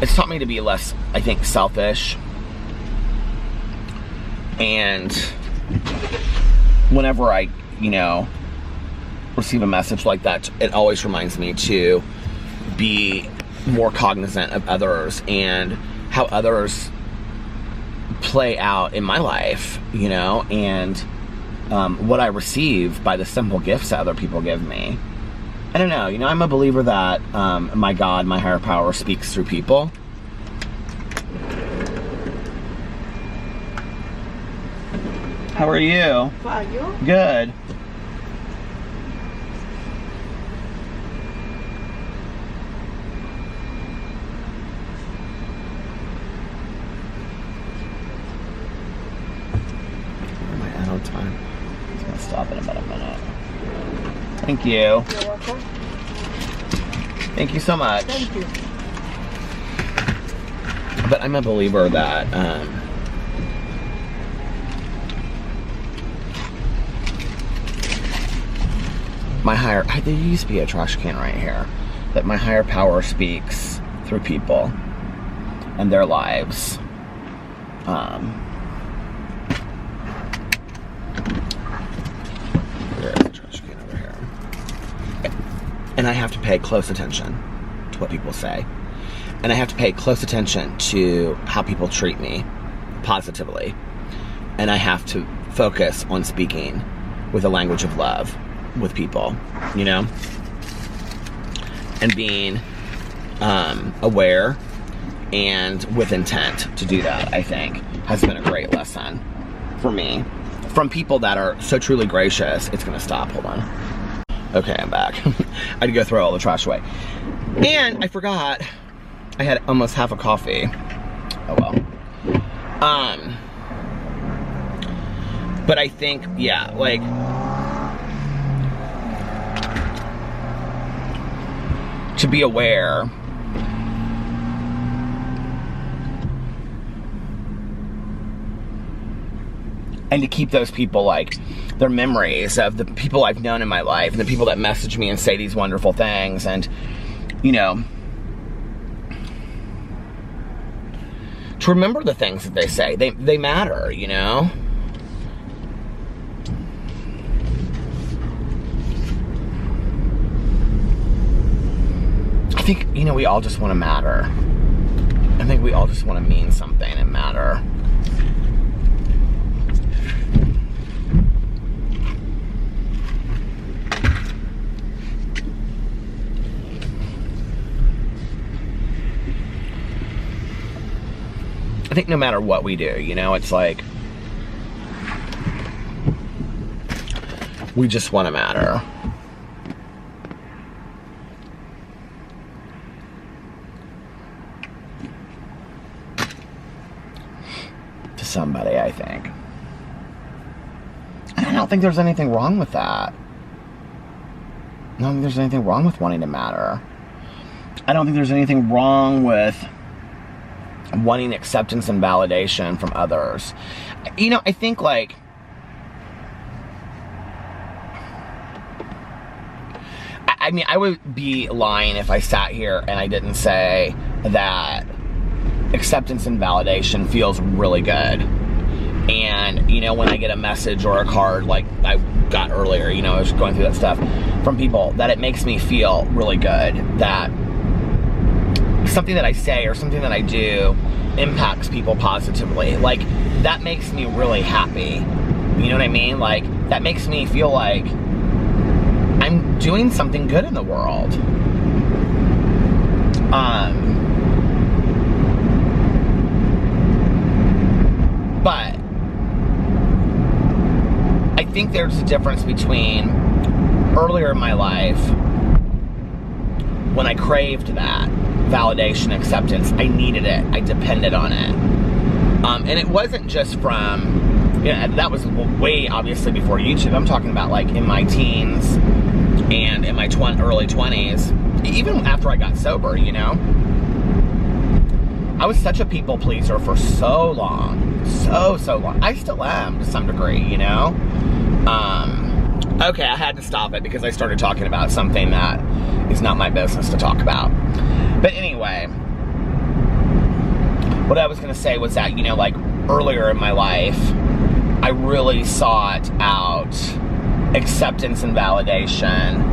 S1: It's taught me to be less, I think, selfish. And whenever I, you know, receive a message like that, it always reminds me to be more cognizant of others and how others play out in my life, you know, and what I receive by the simple gifts that other people give me. I don't know, you know, I'm a believer that my God, my higher power, speaks through people. How are you?
S2: Fine, you?
S1: Good. Am I out of time? It's gonna stop in about a minute. Thank you.
S2: You're welcome.
S1: Thank you so much.
S2: Thank you.
S1: But I'm a believer that my higher, there used to be a trash can right here, that my higher power speaks through people and their lives. There is a trash can over here. And I have to pay close attention to what people say. And I have to pay close attention to how people treat me positively. And I have to focus on speaking with a language of love with people, you know? And being aware and with intent to do that, I think, has been a great lesson for me. From people that are so truly gracious. It's gonna stop, hold on. Okay, I'm back. I had to go throw all the trash away. And I forgot, I had almost half a coffee. Oh well. But I think, yeah, like, to be aware and to keep those people, like, their memories of the people I've known in my life and the people that message me and say these wonderful things, and, you know, to remember the things that they say. They matter, you know? I think, you know, we all just want to matter. I think we all just want to mean something and matter. I think no matter what we do, you know, it's like, we just want to matter. To somebody, I think. And I don't think there's anything wrong with that. I don't think there's anything wrong with wanting to matter. I don't think there's anything wrong with wanting acceptance and validation from others. You know, I think, like, I mean, I would be lying if I sat here and I didn't say that acceptance and validation feels really good. And, you know, when I get a message or a card like I got earlier, you know, I was going through that stuff from people, that it makes me feel really good that something that I say or something that I do impacts people positively. Like, that makes me really happy. You know what I mean? Like, that makes me feel like I'm doing something good in the world. But I think there's a difference between earlier in my life when I craved that validation, acceptance. I needed it. I depended on it. And it wasn't just from, you know, that was way obviously before YouTube. I'm talking about like in my teens and in my early 20s, even after I got sober, you know. I was such a people pleaser for so long. So long. I still am to some degree, you know. Okay, I had to stop it because I started talking about something that is not my business to talk about. But anyway, what I was going to say was that, you know, like earlier in my life, I really sought out acceptance and validation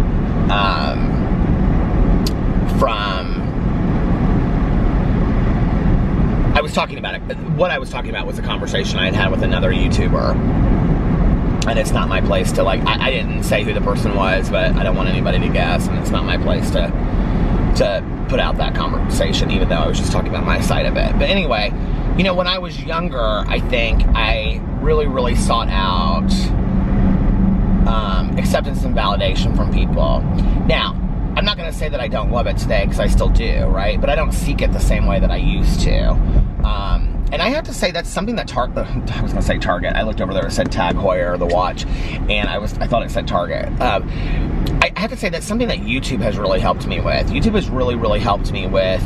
S1: from, I was talking about it. What I was talking about was a conversation I had with another YouTuber. And it's not my place to, like, I didn't say who the person was, but I don't want anybody to guess, and it's not my place to put out that conversation, even though I was just talking about my side of it. But anyway, you know, when I was younger, I think I really sought out acceptance and validation from people. Now, I'm not going to say that I don't love it today, because I still do, right? But I don't seek it the same way that I used to. And I have to say that's something that I was going to say Target. I looked over there, it said Tag Heuer, the watch, and I thought it said Target. I have to say that's something that YouTube has really helped me with. YouTube has really helped me with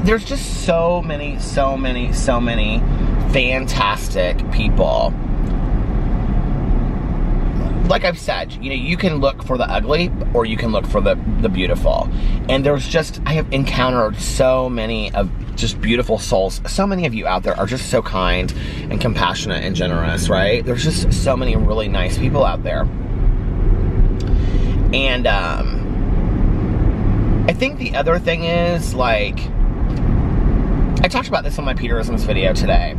S1: there's just so many fantastic people. Like I've said, you know, you can look for the ugly or you can look for the beautiful. And I have encountered so many of just beautiful souls. So many of you out there are just so kind and compassionate and generous, right? There's just so many really nice people out there. And I think the other thing is, like, I talked about this on my Peterisms video today.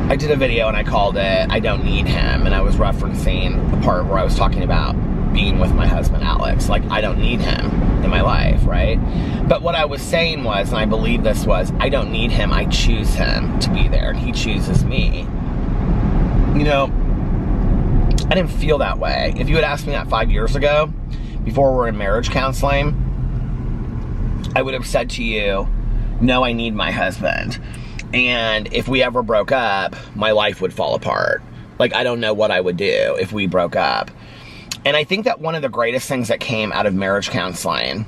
S1: I did a video and I called it, I Don't Need Him, and I was referencing the part where I was talking about being with my husband, Alex. Like, I don't need him in my life, right? But what I was saying was, and I believe this was, I don't need him, I choose him to be there, and he chooses me. You know, I didn't feel that way. If you had asked me that 5 years ago, before we were in marriage counseling, I would have said to you, know I need my husband. And if we ever broke up, my life would fall apart. Like, I don't know what I would do if we broke up. And I think that one of the greatest things that came out of marriage counseling,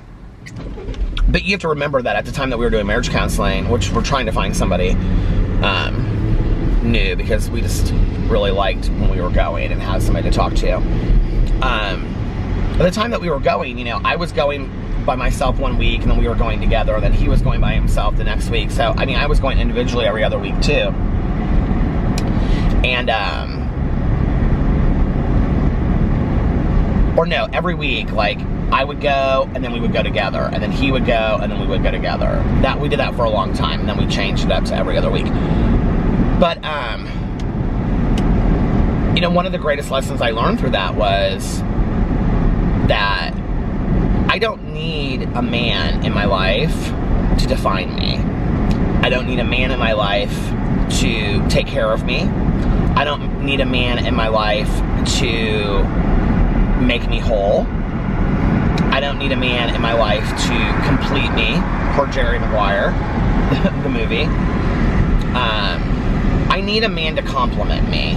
S1: but you have to remember that at the time that we were doing marriage counseling, which we're trying to find somebody new, because we just really liked when we were going and had somebody to talk to. At the time that we were going, you know, I was going by myself one week, and then we were going together, and then he was going by himself the next week. So, I mean, I was going individually every other week too. And, or no, every week, like, I would go, and then we would go together, and then he would go, and then we would go together. We did that for a long time, and then we changed it up to every other week. But, you know, one of the greatest lessons I learned through that was that I don't need a man in my life to define me. I don't need a man in my life to take care of me. I don't need a man in my life to make me whole. I don't need a man in my life to complete me, per Jerry Maguire, the movie. I need a man to compliment me.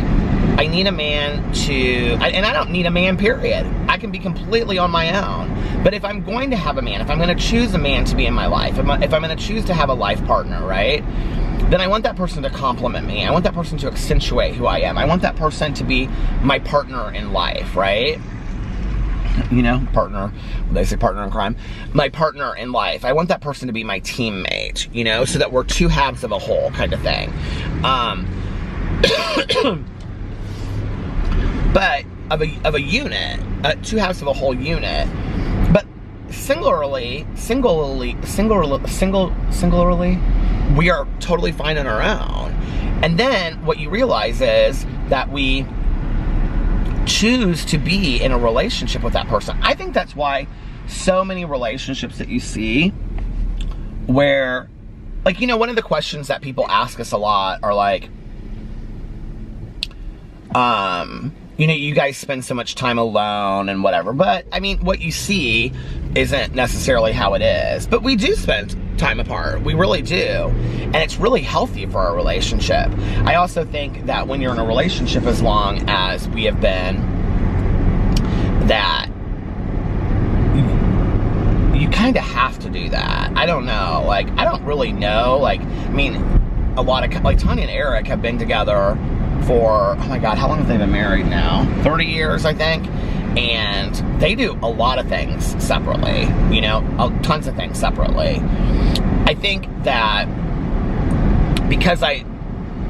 S1: I need a man to, and I don't need a man, period. I can be completely on my own. But if I'm going to have a man, if I'm going to choose a man to be in my life, if I'm going to choose to have a life partner, right, then I want that person to compliment me. I want that person to accentuate who I am. I want that person to be my partner in life, right? You know, partner, they say partner in crime. My partner in life. I want that person to be my teammate, you know, so that we're two halves of a whole kind of thing. But of a unit, two halves of a whole unit. But singularly, we are totally fine on our own. And then what you realize is that we choose to be in a relationship with that person. I think that's why so many relationships that you see where, like, you know, one of the questions that people ask us a lot are like, you know, you guys spend so much time alone and whatever, but I mean, what you see isn't necessarily how it is. But we do spend time apart. We really do. And it's really healthy for our relationship. I also think that when you're in a relationship as long as we have been, that you kind of have to do that. I don't know. Like, I don't really know. Like, I mean, a lot of, like, Tanya and Eric have been together for, oh my God, how long have they been married now? 30 years, I think. And they do a lot of things separately, you know, tons of things separately. I think that because I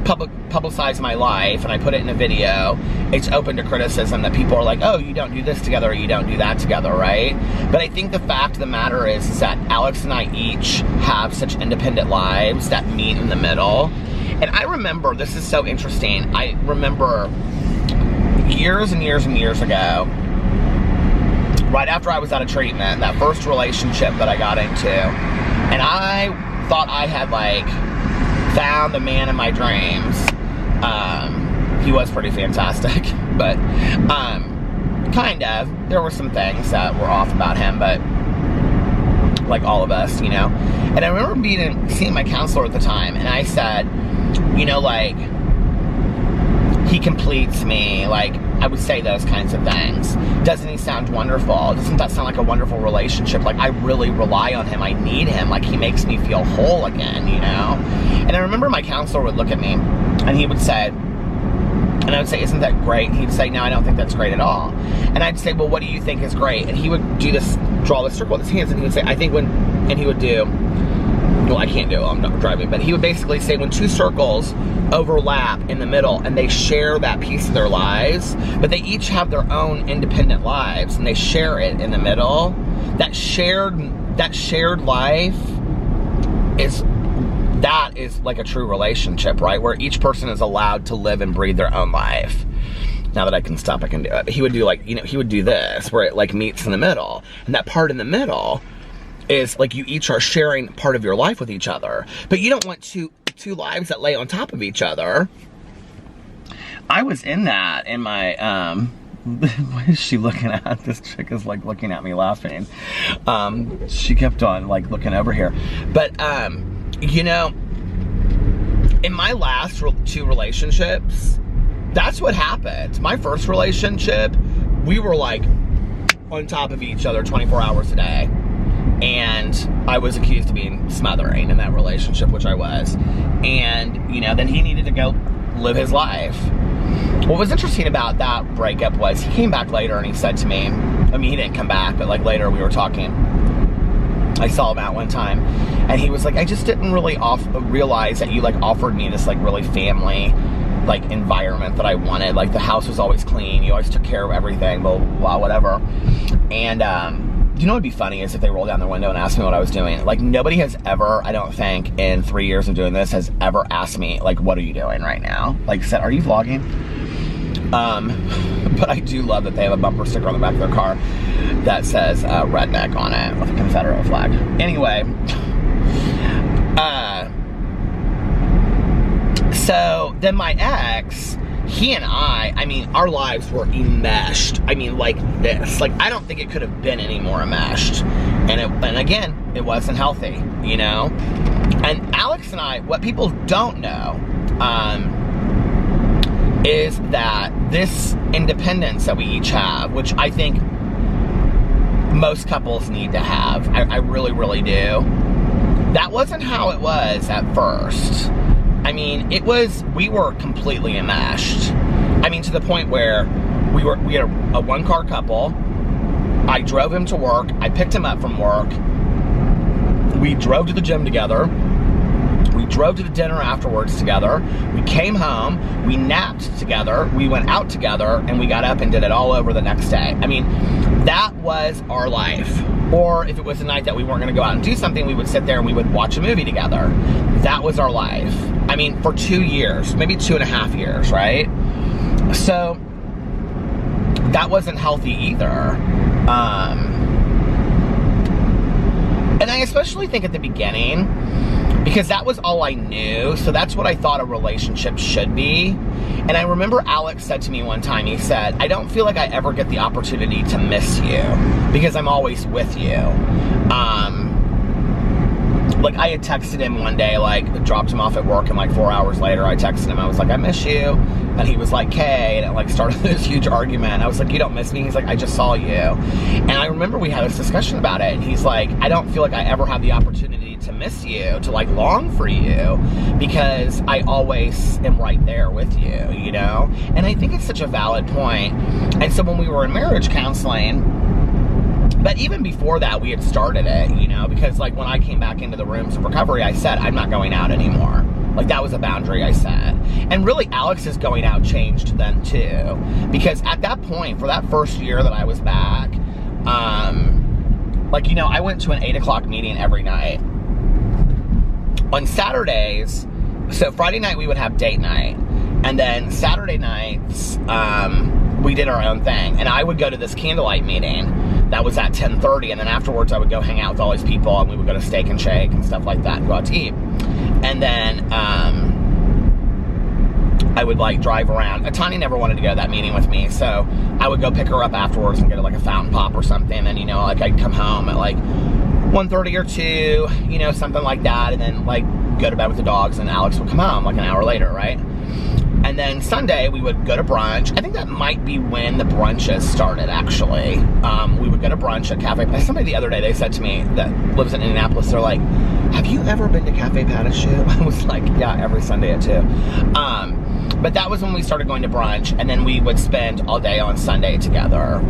S1: publicize my life and I put it in a video, it's open to criticism that people are like, oh, you don't do this together or you don't do that together, right? But I think the fact of the matter is that Alex and I each have such independent lives that meet in the middle. And I remember, this is so interesting, I remember years and years and years ago, right after I was out of treatment, that first relationship that I got into, and I thought I had, like, found the man in my dreams. He was pretty fantastic, but kind of. There were some things that were off about him, but like all of us, you know. And I remember seeing my counselor at the time, and I said, you know, like, he completes me. Like, I would say those kinds of things. Doesn't he sound wonderful? Doesn't that sound like a wonderful relationship? Like, I really rely on him. I need him. Like, he makes me feel whole again, you know? And I remember my counselor would look at me, and he would say, and I would say, isn't that great? And he'd say, no, I don't think that's great at all. And I'd say, well, what do you think is great? And he would do this, draw this circle with his hands, and he would say, I think when, and he would do, well, I can't do it, I'm not driving, but he would basically say when two circles overlap in the middle and they share that piece of their lives, but they each have their own independent lives and they share it in the middle, that shared life is like a true relationship, right? Where each person is allowed to live and breathe their own life. Now that I can stop, I can do it. But he would do, like, you know, he would do this, where it, like, meets in the middle. And that part in the middle is, like, you each are sharing part of your life with each other. But you don't want two lives that lay on top of each other. I was in that in my, what is she looking at? This chick is, like, looking at me laughing. She kept on, like, looking over here. But, you know, in my last 2 relationships, that's what happened. My first relationship, we were like on top of each other 24 hours a day. And I was accused of being smothering in that relationship, which I was. And, you know, then he needed to go live his life. What was interesting about that breakup was he came back later and he said to me, I mean, he didn't come back, but like later we were talking. I saw him out one time and he was like, I just didn't really realize that you like offered me this like really family like environment that I wanted. Like the house was always clean. You always took care of everything, blah, blah, blah, whatever. And, you know what would be funny is if they rolled down their window and asked me what I was doing. Like, nobody has ever, I don't think, in 3 years of doing this, has ever asked me, like, what are you doing right now? Like, said, are you vlogging? But I do love that they have a bumper sticker on the back of their car that says redneck on it with a Confederate flag. Anyway, so then my ex, he and I mean, our lives were enmeshed. I mean, like this. Like, I don't think it could have been any more enmeshed. And again, it wasn't healthy, you know? And Alex and I, what people don't know, is that this independence that we each have, which I think most couples need to have, I really, really do, that wasn't how it was at first. I mean, we were completely enmeshed. I mean, to the point where we had a one-car couple. I drove him to work. I picked him up from work. We drove to the gym together. We drove to the dinner afterwards together. We came home. We napped together. We went out together, and we got up and did it all over the next day. I mean, that was our life. Or if it was a night that we weren't going to go out and do something, we would sit there and we would watch a movie together. That was our life. I mean, for 2 years, maybe 2.5 years, right? So that wasn't healthy either. And I especially think at the beginning, because that was all I knew, so that's what I thought a relationship should be. And I remember Alex said to me one time, he said, I don't feel like I ever get the opportunity to miss you because I'm always with you. Like, I had texted him one day, like, dropped him off at work, and like 4 hours later, I texted him, I was like, I miss you. And he was like, "Kay," and it like started this huge argument. I was like, you don't miss me? He's like, I just saw you. And I remember we had this discussion about it. And he's like, I don't feel like I ever have the opportunity to miss you, to like long for you, because I always am right there with you, you know? And I think it's such a valid point. And so when we were in marriage counseling, but even before that, we had started it, you know, because like when I came back into the rooms of recovery, I said, I'm not going out anymore. Like, that was a boundary I set. And really, Alex's going out changed then too. Because at that point, for that first year that I was back, like, you know, I went to an 8 o'clock meeting every night. On Saturdays, so Friday night we would have date night. And then Saturday nights, we did our own thing. And I would go to this candlelight meeting that was at 10:30, and then afterwards I would go hang out with all these people, and we would go to Steak and Shake and stuff like that and go out to eat. And then I would like drive around. Tanya never wanted to go to that meeting with me, so I would go pick her up afterwards and get like a fountain pop or something, and you know, like I'd come home at like 1:30 or 2, you know, something like that, and then like go to bed with the dogs, and Alex would come home like an hour later, right? And then Sunday, we would go to brunch. I think that might be when the brunches started, actually. We would go to brunch at Cafe. Somebody the other day, they said to me that lives in Indianapolis, they're like, have you ever been to Cafe Patashu? I was like, yeah, every Sunday at 2. But that was when we started going to brunch, and then we would spend all day on Sunday together.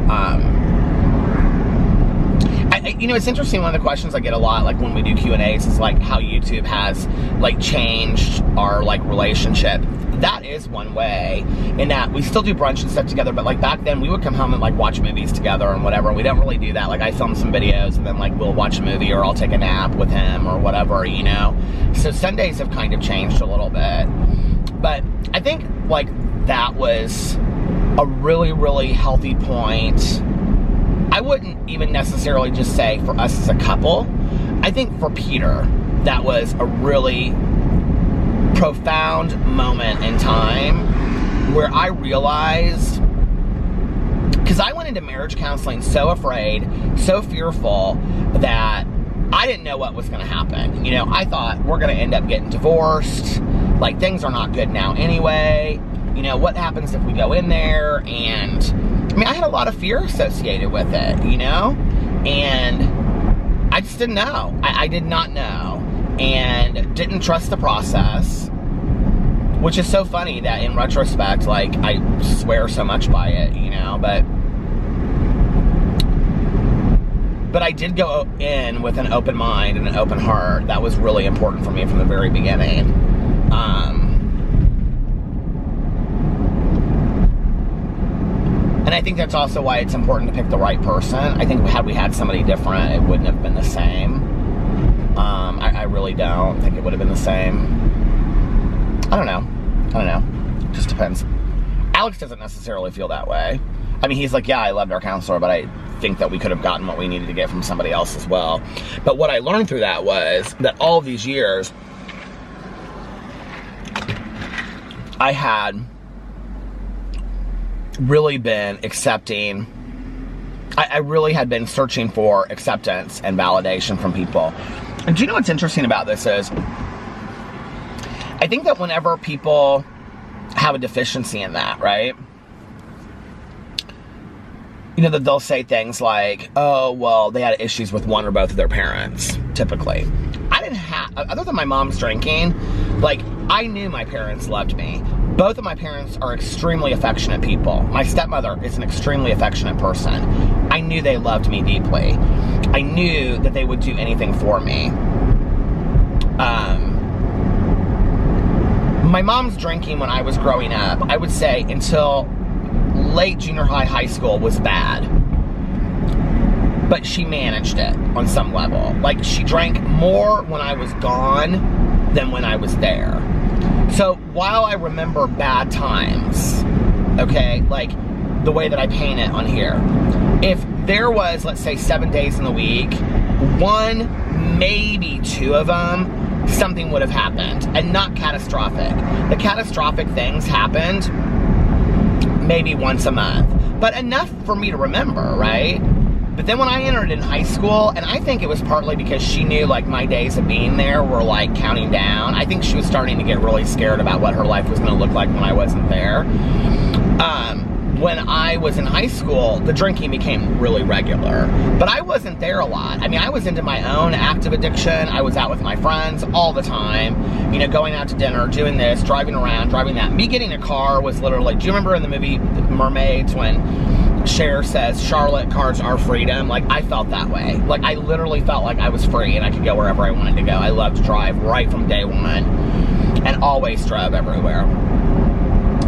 S1: You know, it's interesting, one of the questions I get a lot, like when we do Q&As, is like how YouTube has like changed our like relationship. That is one way, in that we still do brunch and stuff together, but like back then we would come home and like watch movies together and whatever. We don't really do that. Like, I film some videos and then like we'll watch a movie, or I'll take a nap with him or whatever, you know? So Sundays have kind of changed a little bit. But I think like that was a really, really healthy point. I wouldn't even necessarily just say for us as a couple. I think for Peter, that was a really profound moment in time where I realized, because I went into marriage counseling so afraid, so fearful, that I didn't know what was going to happen. You know, I thought we're going to end up getting divorced. Like, things are not good now anyway. You know, what happens if we go in there? And, I mean, I had a lot of fear associated with it, you know? And I just didn't know. I did not know. And didn't trust the process. Which is so funny that in retrospect, like, I swear so much by it, you know? But I did go in with an open mind and an open heart. That was really important for me from the very beginning. And I think that's also why it's important to pick the right person. I think had we had somebody different, it wouldn't have been the same. I really don't think it would have been the same. I don't know. Just depends. Alex doesn't necessarily feel that way. I mean, he's like, yeah, I loved our counselor, but I think that we could have gotten what we needed to get from somebody else as well. But what I learned through that was that all of these years, I had really been accepting, I really had been searching for acceptance and validation from people. And do you know what's interesting about this is, I think that whenever people have a deficiency in that, right? You know, that they'll say things like, oh, well, they had issues with one or both of their parents, typically. I didn't have, other than my mom's drinking, like, I knew my parents loved me. Both of my parents are extremely affectionate people. My stepmother is an extremely affectionate person. I knew they loved me deeply. I knew that they would do anything for me. My mom's drinking when I was growing up, I would say until late junior high school was bad. But she managed it on some level. Like, she drank more when I was gone than when I was there. So while I remember bad times, okay, like the way that I paint it on here, if there was, let's say, 7 days in the week, one, maybe two of them, something would have happened, and not catastrophic. The catastrophic things happened maybe once a month, but enough for me to remember, right? But then when I entered in high school, and I think it was partly because she knew, like, my days of being there were, like, counting down. I think she was starting to get really scared about what her life was going to look like when I wasn't there. When I was in high school, the drinking became really regular. But I wasn't there a lot. I mean, I was into my own active addiction. I was out with my friends all the time. You know, going out to dinner, doing this, driving around, driving that. Me getting a car was literally, do you remember in the movie Mermaids when Cher says, Charlotte, cars are freedom? Like, I felt that way. Like, I literally felt like I was free and I could go wherever I wanted to go. I loved to drive right from day one and always drove everywhere.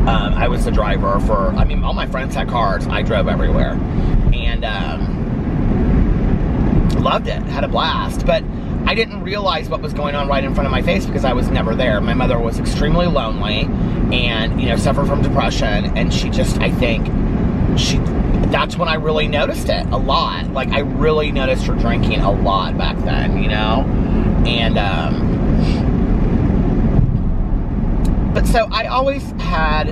S1: I was the driver for, I mean, all my friends had cars. I drove everywhere. And loved it. Had a blast. But I didn't realize what was going on right in front of my face because I was never there. My mother was extremely lonely and, you know, suffered from depression. And she just, I think, that's when I really noticed it a lot. Like, I really noticed her drinking a lot back then, you know? And, but so I always had,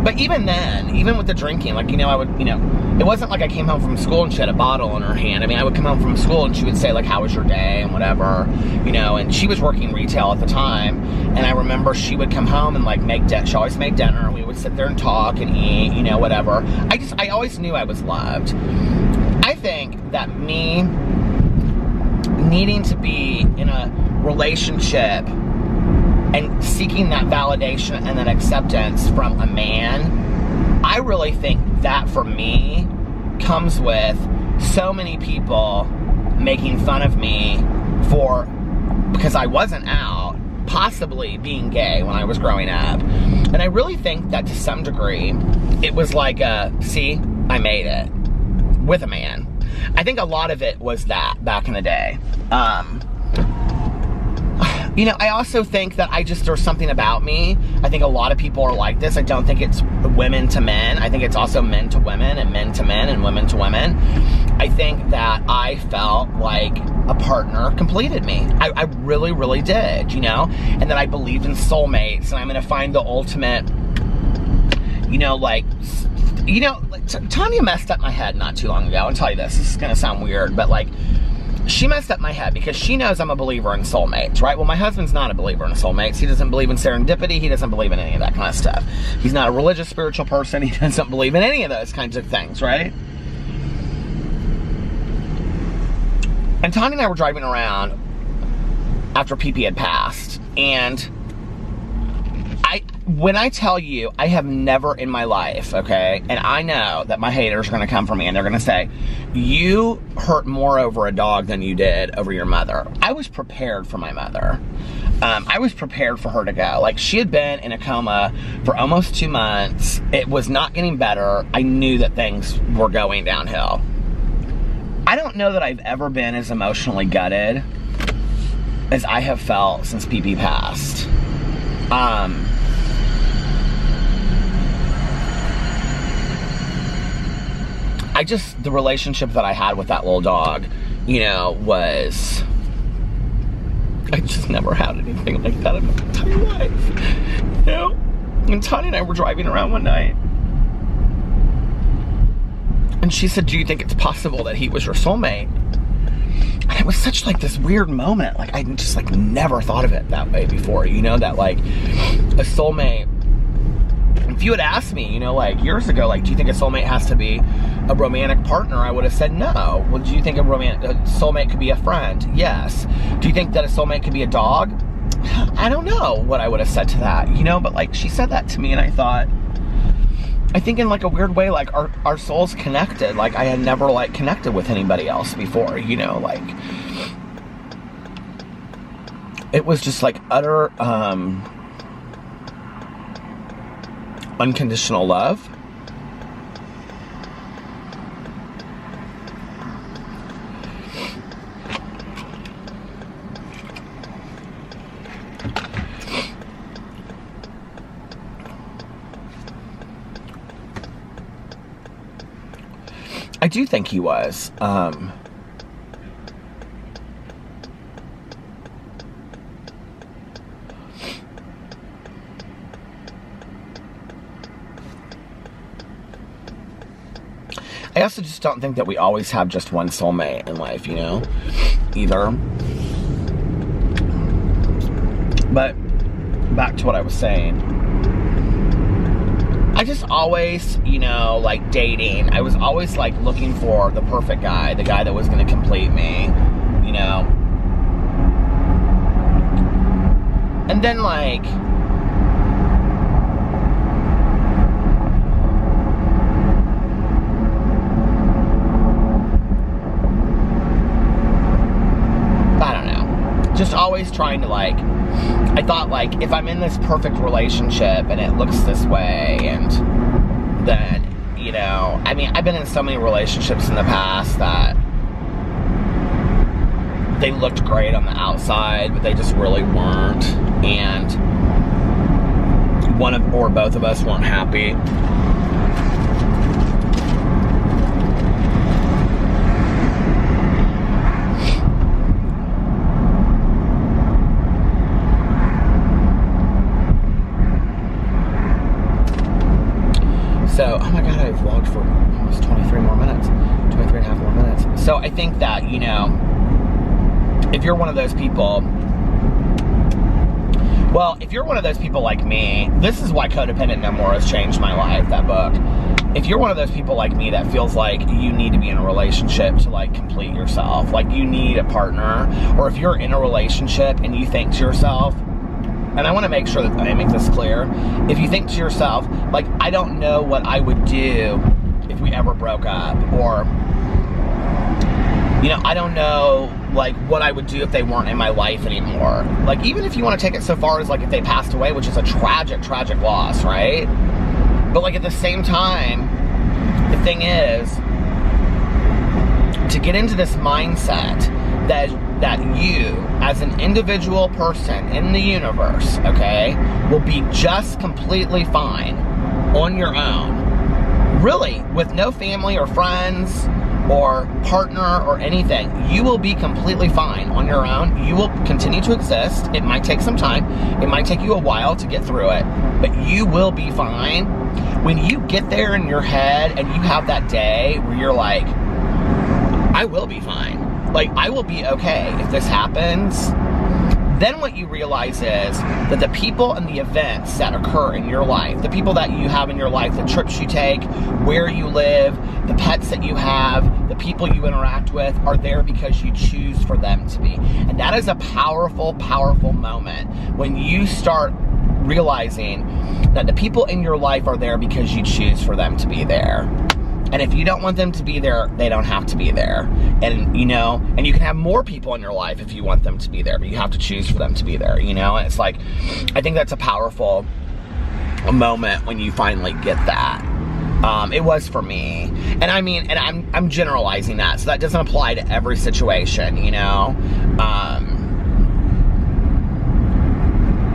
S1: but even then, even with the drinking, like, you know, I would, you know, it wasn't like I came home from school and she had a bottle in her hand. I mean, I would come home from school and she would say, like, how was your day and whatever, you know, and she was working retail at the time. And I remember she would come home and, like, she always made dinner and we would sit there and talk and eat, you know, whatever. I always knew I was loved. I think that me needing to be in a relationship and seeking that validation and that acceptance from a man, I really think that for me comes with so many people making fun of me because I wasn't out, possibly being gay when I was growing up. And I really think that to some degree, it was like, see, I made it with a man. I think a lot of it was that back in the day. You know, I also think that there's something about me. I think a lot of people are like this. I don't think it's women to men. I think it's also men to women and men to men and women to women. I think that I felt like a partner completed me. I really, really did, you know? And that I believed in soulmates and I'm going to find the ultimate, you know, like, you know, Tanya messed up my head not too long ago. I'll tell you this. This is going to sound weird, but, like, she messed up my head because she knows I'm a believer in soulmates, right? Well, my husband's not a believer in soulmates. He doesn't believe in serendipity. He doesn't believe in any of that kind of stuff. He's not a religious, spiritual person. He doesn't believe in any of those kinds of things, right? And Tanya and I were driving around after PP had passed, and when I tell you, I have never in my life, okay, and I know that my haters are going to come for me and they're going to say, you hurt more over a dog than you did over your mother. I was prepared for my mother. I was prepared for her to go. Like, she had been in a coma for almost 2 months. It was not getting better. I knew that things were going downhill. I don't know that I've ever been as emotionally gutted as I have felt since PP passed. The relationship that I had with that little dog, you know, was, I just never had anything like that in my entire life, you know? And Tanya and I were driving around one night, and she said, do you think it's possible that he was your soulmate? And it was such like this weird moment. Like, I just like never thought of it that way before, you know, that like a soulmate, if you had asked me, you know, like years ago, like, do you think a soulmate has to be a romantic partner? I would have said no. Well, do you think a soulmate could be a friend? Yes. Do you think that a soulmate could be a dog? I don't know what I would have said to that, you know, but like she said that to me and I thought, I think in like a weird way, like our souls connected. Like I had never like connected with anybody else before, you know, like it was just like utter unconditional love. I do think he was. I also just don't think that we always have just one soulmate in life, you know, either. But back to what I was saying. I just always, you know, like dating, I was always like looking for the perfect guy, the guy that was going to complete me, you know. And then like, I don't know, just always trying to like, I thought like, if I'm in this perfect relationship and it looks this way, and then, you know, I mean, I've been in so many relationships in the past that they looked great on the outside, but they just really weren't, and one of or both of us weren't happy. So, oh my God, I've vlogged for almost 23 more minutes, 23 and a half more minutes. So I think that, you know, if you're one of those people, well, if you're one of those people like me, this is why Codependent No More has changed my life, that book. If you're one of those people like me that feels like you need to be in a relationship to like complete yourself, like you need a partner, or if you're in a relationship and you think to yourself, and I want to make sure that I make this clear, if you think to yourself, like, I don't know what I would do if we ever broke up, or, you know, I don't know, like, what I would do if they weren't in my life anymore. Like, even if you want to take it so far as, like, if they passed away, which is a tragic, tragic loss, right? But, like, at the same time, the thing is, to get into this mindset that you, as an individual person in the universe, okay, will be just completely fine on your own. Really, with no family or friends or partner or anything, you will be completely fine on your own. You will continue to exist. It might take some time. It might take you a while to get through it, but you will be fine. When you get there in your head and you have that day where you're like, I will be fine. like, I will be okay if this happens. Then what you realize is that the people and the events that occur in your life, the people that you have in your life, the trips you take, where you live, the pets that you have, the people you interact with are there because you choose for them to be. And that is a powerful, powerful moment when you start realizing that the people in your life are there because you choose for them to be there. And if you don't want them to be there, they don't have to be there. And, you know, and you can have more people in your life if you want them to be there, but you have to choose for them to be there, you know? And it's like, I think that's a powerful moment when you finally get that. It was for me. And I mean, and I'm generalizing that, so that doesn't apply to every situation, you know?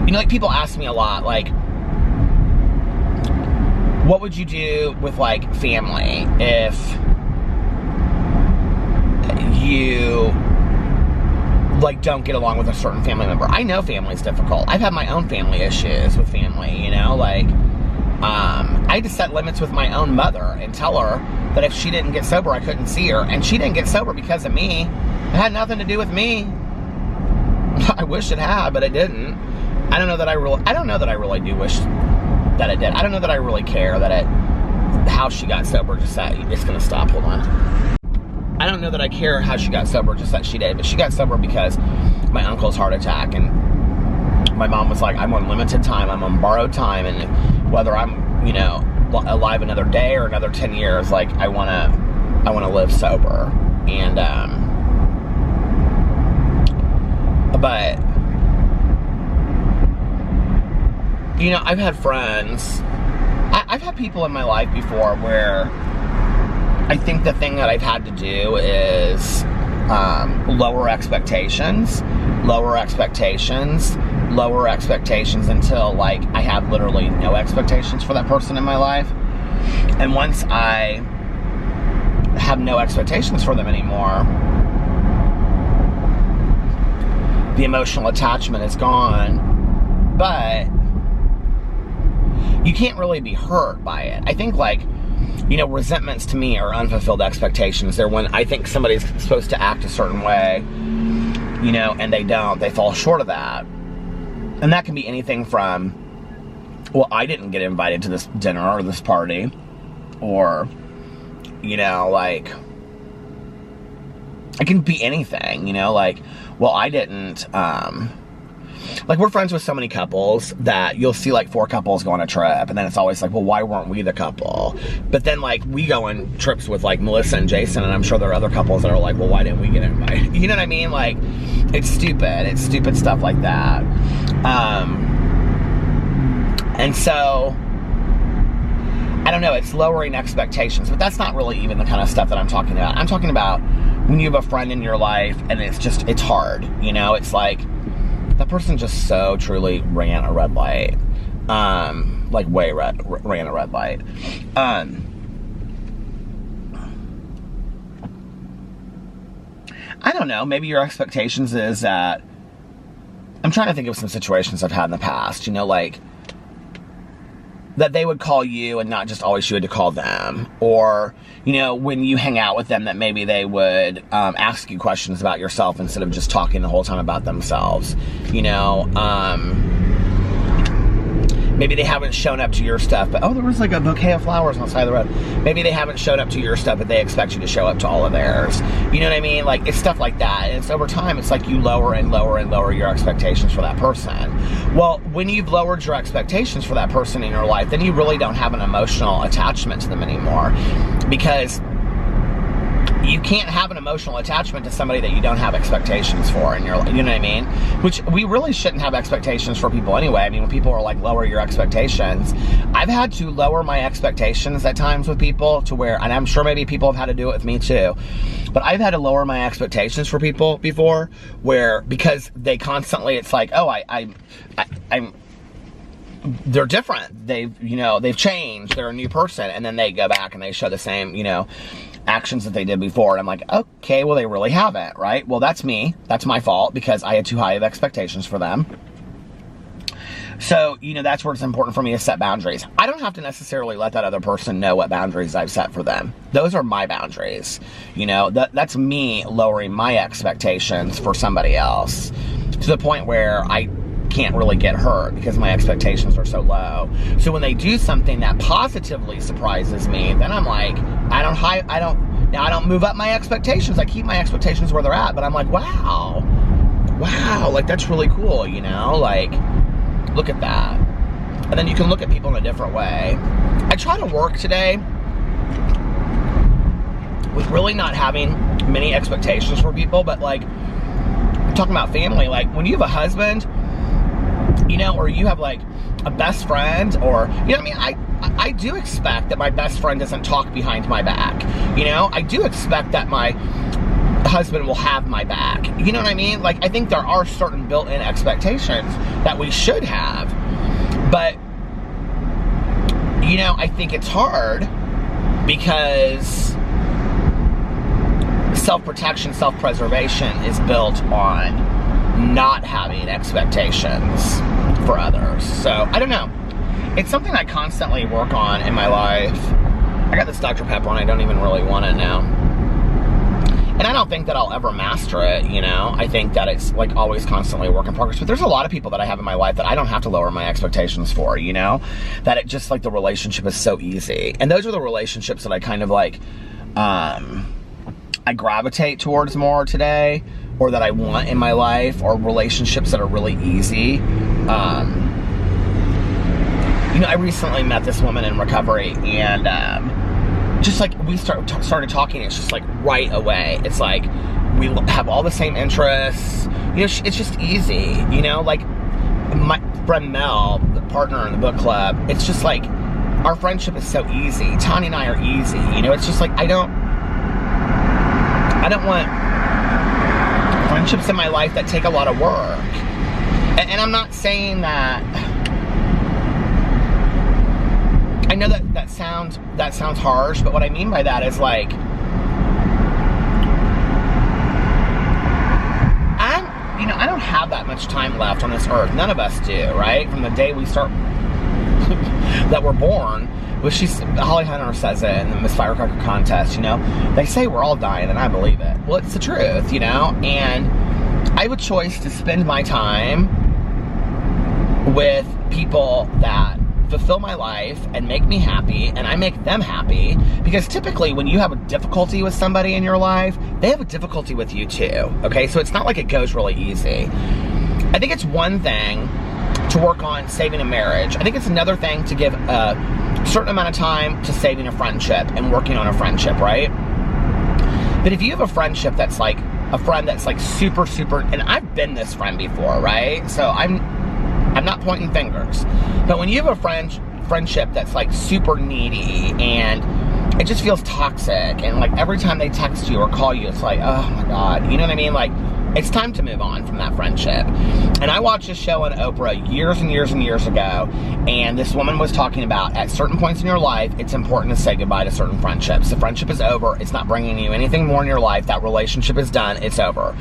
S1: You know, like, people ask me a lot, like, what would you do with, like, family if you, like, don't get along with a certain family member? I know family's difficult. I've had my own family issues with family, you know, like, I had to set limits with my own mother and tell her that if she didn't get sober, I couldn't see her. And she didn't get sober because of me. It had nothing to do with me. I wish it had, but it didn't. I don't know that I really do wish that it did. I don't know that I really care that how she got sober, just that it's gonna stop, hold on. I don't know that I care how she got sober, just that she did, but she got sober because my uncle's heart attack, and my mom was like, I'm on limited time, I'm on borrowed time, and whether I'm, you know, alive another day or another 10 years, like, I wanna live sober. And, but, you know, I've had friends, I've had people in my life before where I think the thing that I've had to do is lower expectations until, like, I have literally no expectations for that person in my life. And once I have no expectations for them anymore, the emotional attachment is gone, but you can't really be hurt by it. I think, like, you know, resentments to me are unfulfilled expectations. They're when I think somebody's supposed to act a certain way, you know, and they don't. They fall short of that. And that can be anything from, well, I didn't get invited to this dinner or this party, or, you know, like, it can be anything, you know, like, well, I didn't, like, we're friends with so many couples that you'll see, like, 4 couples go on a trip, and then it's always like, well, why weren't we the couple? But then, like, we go on trips with, like, Melissa and Jason, and I'm sure there are other couples that are like, well, why didn't we get invited? You know what I mean? Like, it's stupid stuff like that. And so, I don't know, it's lowering expectations, but that's not really even the kind of stuff that I'm talking about. I'm talking about when you have a friend in your life, and it's hard, you know? It's like, that person just so truly ran a red light. Like, ran a red light. I don't know, maybe your expectations is that, I'm trying to think of some situations I've had in the past, you know, like, that they would call you and not just always you had to call them. Or, you know, when you hang out with them, that maybe they would ask you questions about yourself instead of just talking the whole time about themselves. You know, maybe they haven't shown up to your stuff, but, oh, there was like a bouquet of flowers on the side of the road. Maybe they haven't shown up to your stuff, but they expect you to show up to all of theirs. You know what I mean? Like, it's stuff like that. And it's over time, it's like you lower and lower and lower your expectations for that person. Well, when you've lowered your expectations for that person in your life, then you really don't have an emotional attachment to them anymore. Because you can't have an emotional attachment to somebody that you don't have expectations for in your life, you know what I mean? Which we really shouldn't have expectations for people anyway. I mean, when people are like, lower your expectations, I've had to lower my expectations at times with people to where, and I'm sure maybe people have had to do it with me too, but I've had to lower my expectations for people before, where, because they constantly, it's like, oh, I'm they're different. They've changed. They're a new person. And then they go back and they show the same, you know, actions that they did before. And I'm like, okay, well, they really haven't, right? Well, that's me. That's my fault because I had too high of expectations for them. So, you know, that's where it's important for me to set boundaries. I don't have to necessarily let that other person know what boundaries I've set for them. Those are my boundaries. You know, that's me lowering my expectations for somebody else to the point where I can't really get hurt because my expectations are so low. So when they do something that positively surprises me, then I'm like, I don't move up my expectations. I keep my expectations where they're at, but I'm like, wow, like that's really cool, you know, like, look at that. And then you can look at people in a different way. I try to work today with really not having many expectations for people, but like, I'm talking about family, like when you have a husband, you know, or you have like a best friend, or, you know, I mean, I do expect that my best friend doesn't talk behind my back. You know, I do expect that my husband will have my back. You know what I mean? Like, I think there are certain built-in expectations that we should have. But, you know, I think it's hard because self-protection, self-preservation is built on not having expectations for others. So, I don't know. It's something I constantly work on in my life. I got this Dr. Pepper and I don't even really want it now. And I don't think that I'll ever master it, you know? I think that it's like always constantly a work in progress. But there's a lot of people that I have in my life that I don't have to lower my expectations for, you know? That it just like the relationship is so easy. And those are the relationships that I kind of like, I gravitate towards more today, or that I want in my life, or relationships that are really easy. You know, I recently met this woman in recovery, and just like we started talking, it's just like right away. It's like we have all the same interests. You know, it's just easy. You know, like my friend Mel, the partner in the book club, it's just like our friendship is so easy. Tanya and I are easy. You know, it's just like I don't want friendships in my life that take a lot of work. And I'm not saying that. I know that sounds harsh, but what I mean by that is like, I don't have that much time left on this earth. None of us do, right? From the day we start, that we're born, which Holly Hunter says it in the Miss Firecracker contest, you know? They say we're all dying, and I believe it. Well, it's the truth, you know? And I have a choice to spend my time with people that fulfill my life and make me happy, and I make them happy, because typically when you have a difficulty with somebody in your life, they have a difficulty with you too, okay? So it's not like it goes really easy. I think it's one thing to work on saving a marriage. I think it's another thing to give a certain amount of time to saving a friendship and working on a friendship, right? But if you have a friendship that's like a friend that's like super, and I've been this friend before, right? So I'm not pointing fingers. But when you have a friendship that's like super needy and it just feels toxic, and like every time they text you or call you, it's like, oh my God, you know what I mean? Like, it's time to move on from that friendship. And I watched this show on Oprah years and years and years ago, and this woman was talking about at certain points in your life, it's important to say goodbye to certain friendships. The friendship is over. It's not bringing you anything more in your life. That relationship is done. It's over.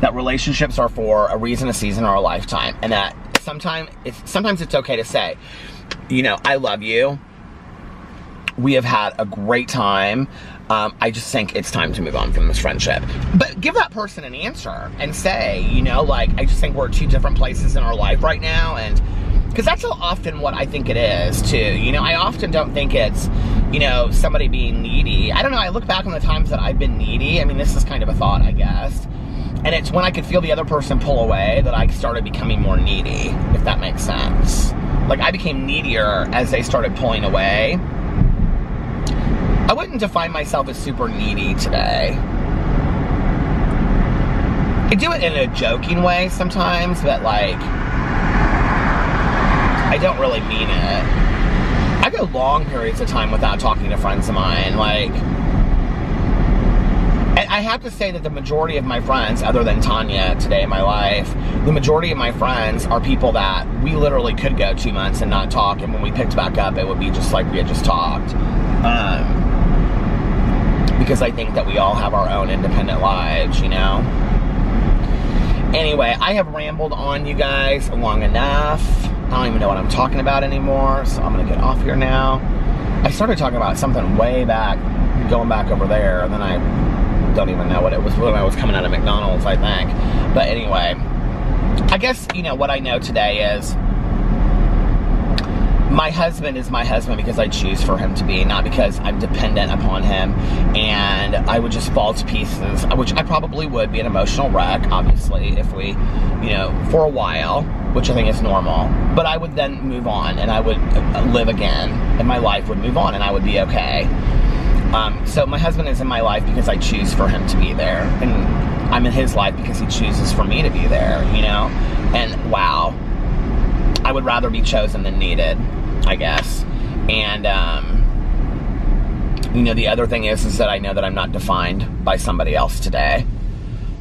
S1: That relationships are for a reason, a season, or a lifetime. And that sometimes it's okay to say, you know, I love you. We have had a great time. I just think it's time to move on from this friendship. But give that person an answer and say, you know, like, I just think we're at two different places in our life right now. And because that's often what I think it is too. You know, I often don't think it's, you know, somebody being needy. I don't know. I look back on the times that I've been needy. I mean, this is kind of a thought, I guess. And it's when I could feel the other person pull away that I started becoming more needy, if that makes sense. Like, I became needier as they started pulling away. I wouldn't define myself as super needy today. I do it in a joking way sometimes, but like, I don't really mean it. I go long periods of time without talking to friends of mine, like, and I have to say that the majority of my friends, other than Tanya today in my life, the majority of my friends are people that we literally could go 2 months and not talk, and when we picked back up, it would be just like we had just talked. Because I think that we all have our own independent lives, you know? Anyway, I have rambled on, you guys, long enough. I don't even know what I'm talking about anymore, so I'm gonna get off here now. I started talking about something way back, going back over there, and then I don't even know what it was when I was coming out of McDonald's, I think. But anyway, I guess, you know, what I know today is my husband is my husband because I choose for him to be, not because I'm dependent upon him, and I would just fall to pieces, which I probably would be an emotional wreck, obviously, if we, you know, for a while, which I think is normal, but I would then move on, and I would live again, and my life would move on, and I would be okay. So my husband is in my life because I choose for him to be there, and I'm in his life because he chooses for me to be there, you know, and wow, I would rather be chosen than needed, I guess. And, you know, the other thing is that I know that I'm not defined by somebody else today.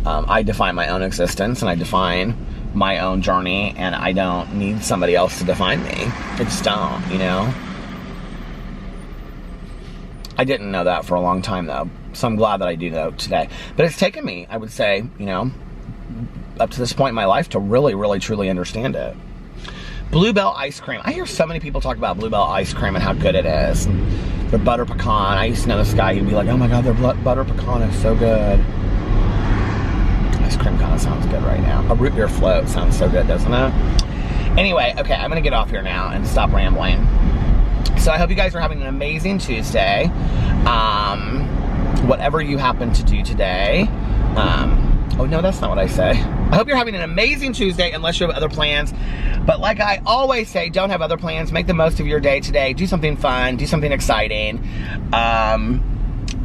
S1: I define my own existence, and I define my own journey, and I don't need somebody else to define me. I just don't, you know? I didn't know that for a long time, though, so I'm glad that I do know today. But it's taken me, I would say, you know, up to this point in my life to really, really, truly understand it. Bluebell ice cream. I hear so many people talk about Bluebell ice cream and how good it is. And their butter pecan. I used to know this guy, he'd be like, oh my god, their butter pecan is so good. Ice cream kind of sounds good right now. A root beer float sounds so good, doesn't it? Anyway, okay, I'm gonna get off here now and stop rambling. So I hope you guys are having an amazing Tuesday. Whatever you happen to do today. Oh no, that's not what I say. I hope you're having an amazing Tuesday, unless you have other plans. But like I always say, don't have other plans. Make the most of your day today. Do something fun. Do something exciting.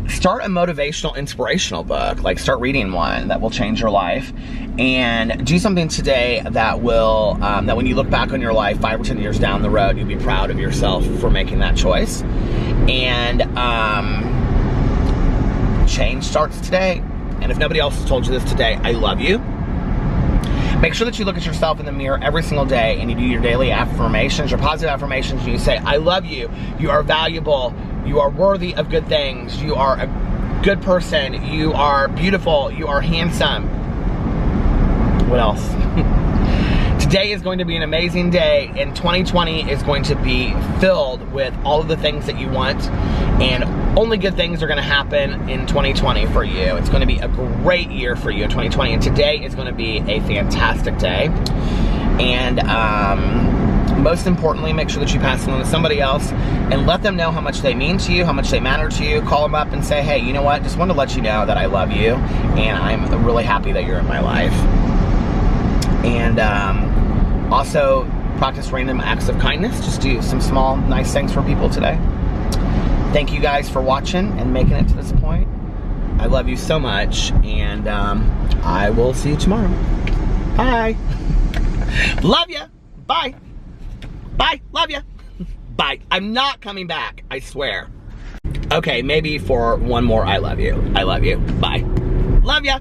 S1: Start a motivational, inspirational book. Like, start reading one that will change your life. And do something today that will, that when you look back on your life 5 or 10 years down the road, you'll be proud of yourself for making that choice. And change starts today. And if nobody else has told you this today, I love you. Make sure that you look at yourself in the mirror every single day and you do your daily affirmations, your positive affirmations, and you say, I love you, you are valuable, you are worthy of good things, you are a good person, you are beautiful, you are handsome. What else? Today is going to be an amazing day, and 2020 is going to be filled with all of the things that you want, and only good things are going to happen in 2020 for you. It's going to be a great year for you in 2020, and today is going to be a fantastic day. And most importantly, make sure that you pass it on to somebody else and let them know how much they mean to you, how much they matter to you. Call them up and say, hey, you know what? Just wanted to let you know that I love you, and I'm really happy that you're in my life. And also practice random acts of kindness. Just do some small, nice things for people today. Thank you guys for watching and making it to this point. I love you so much, and I will see you tomorrow. Bye. Love ya. Bye. Bye. Love ya. Bye. I'm not coming back, I swear. Okay, maybe for one more I love you. I love you. Bye. Love ya.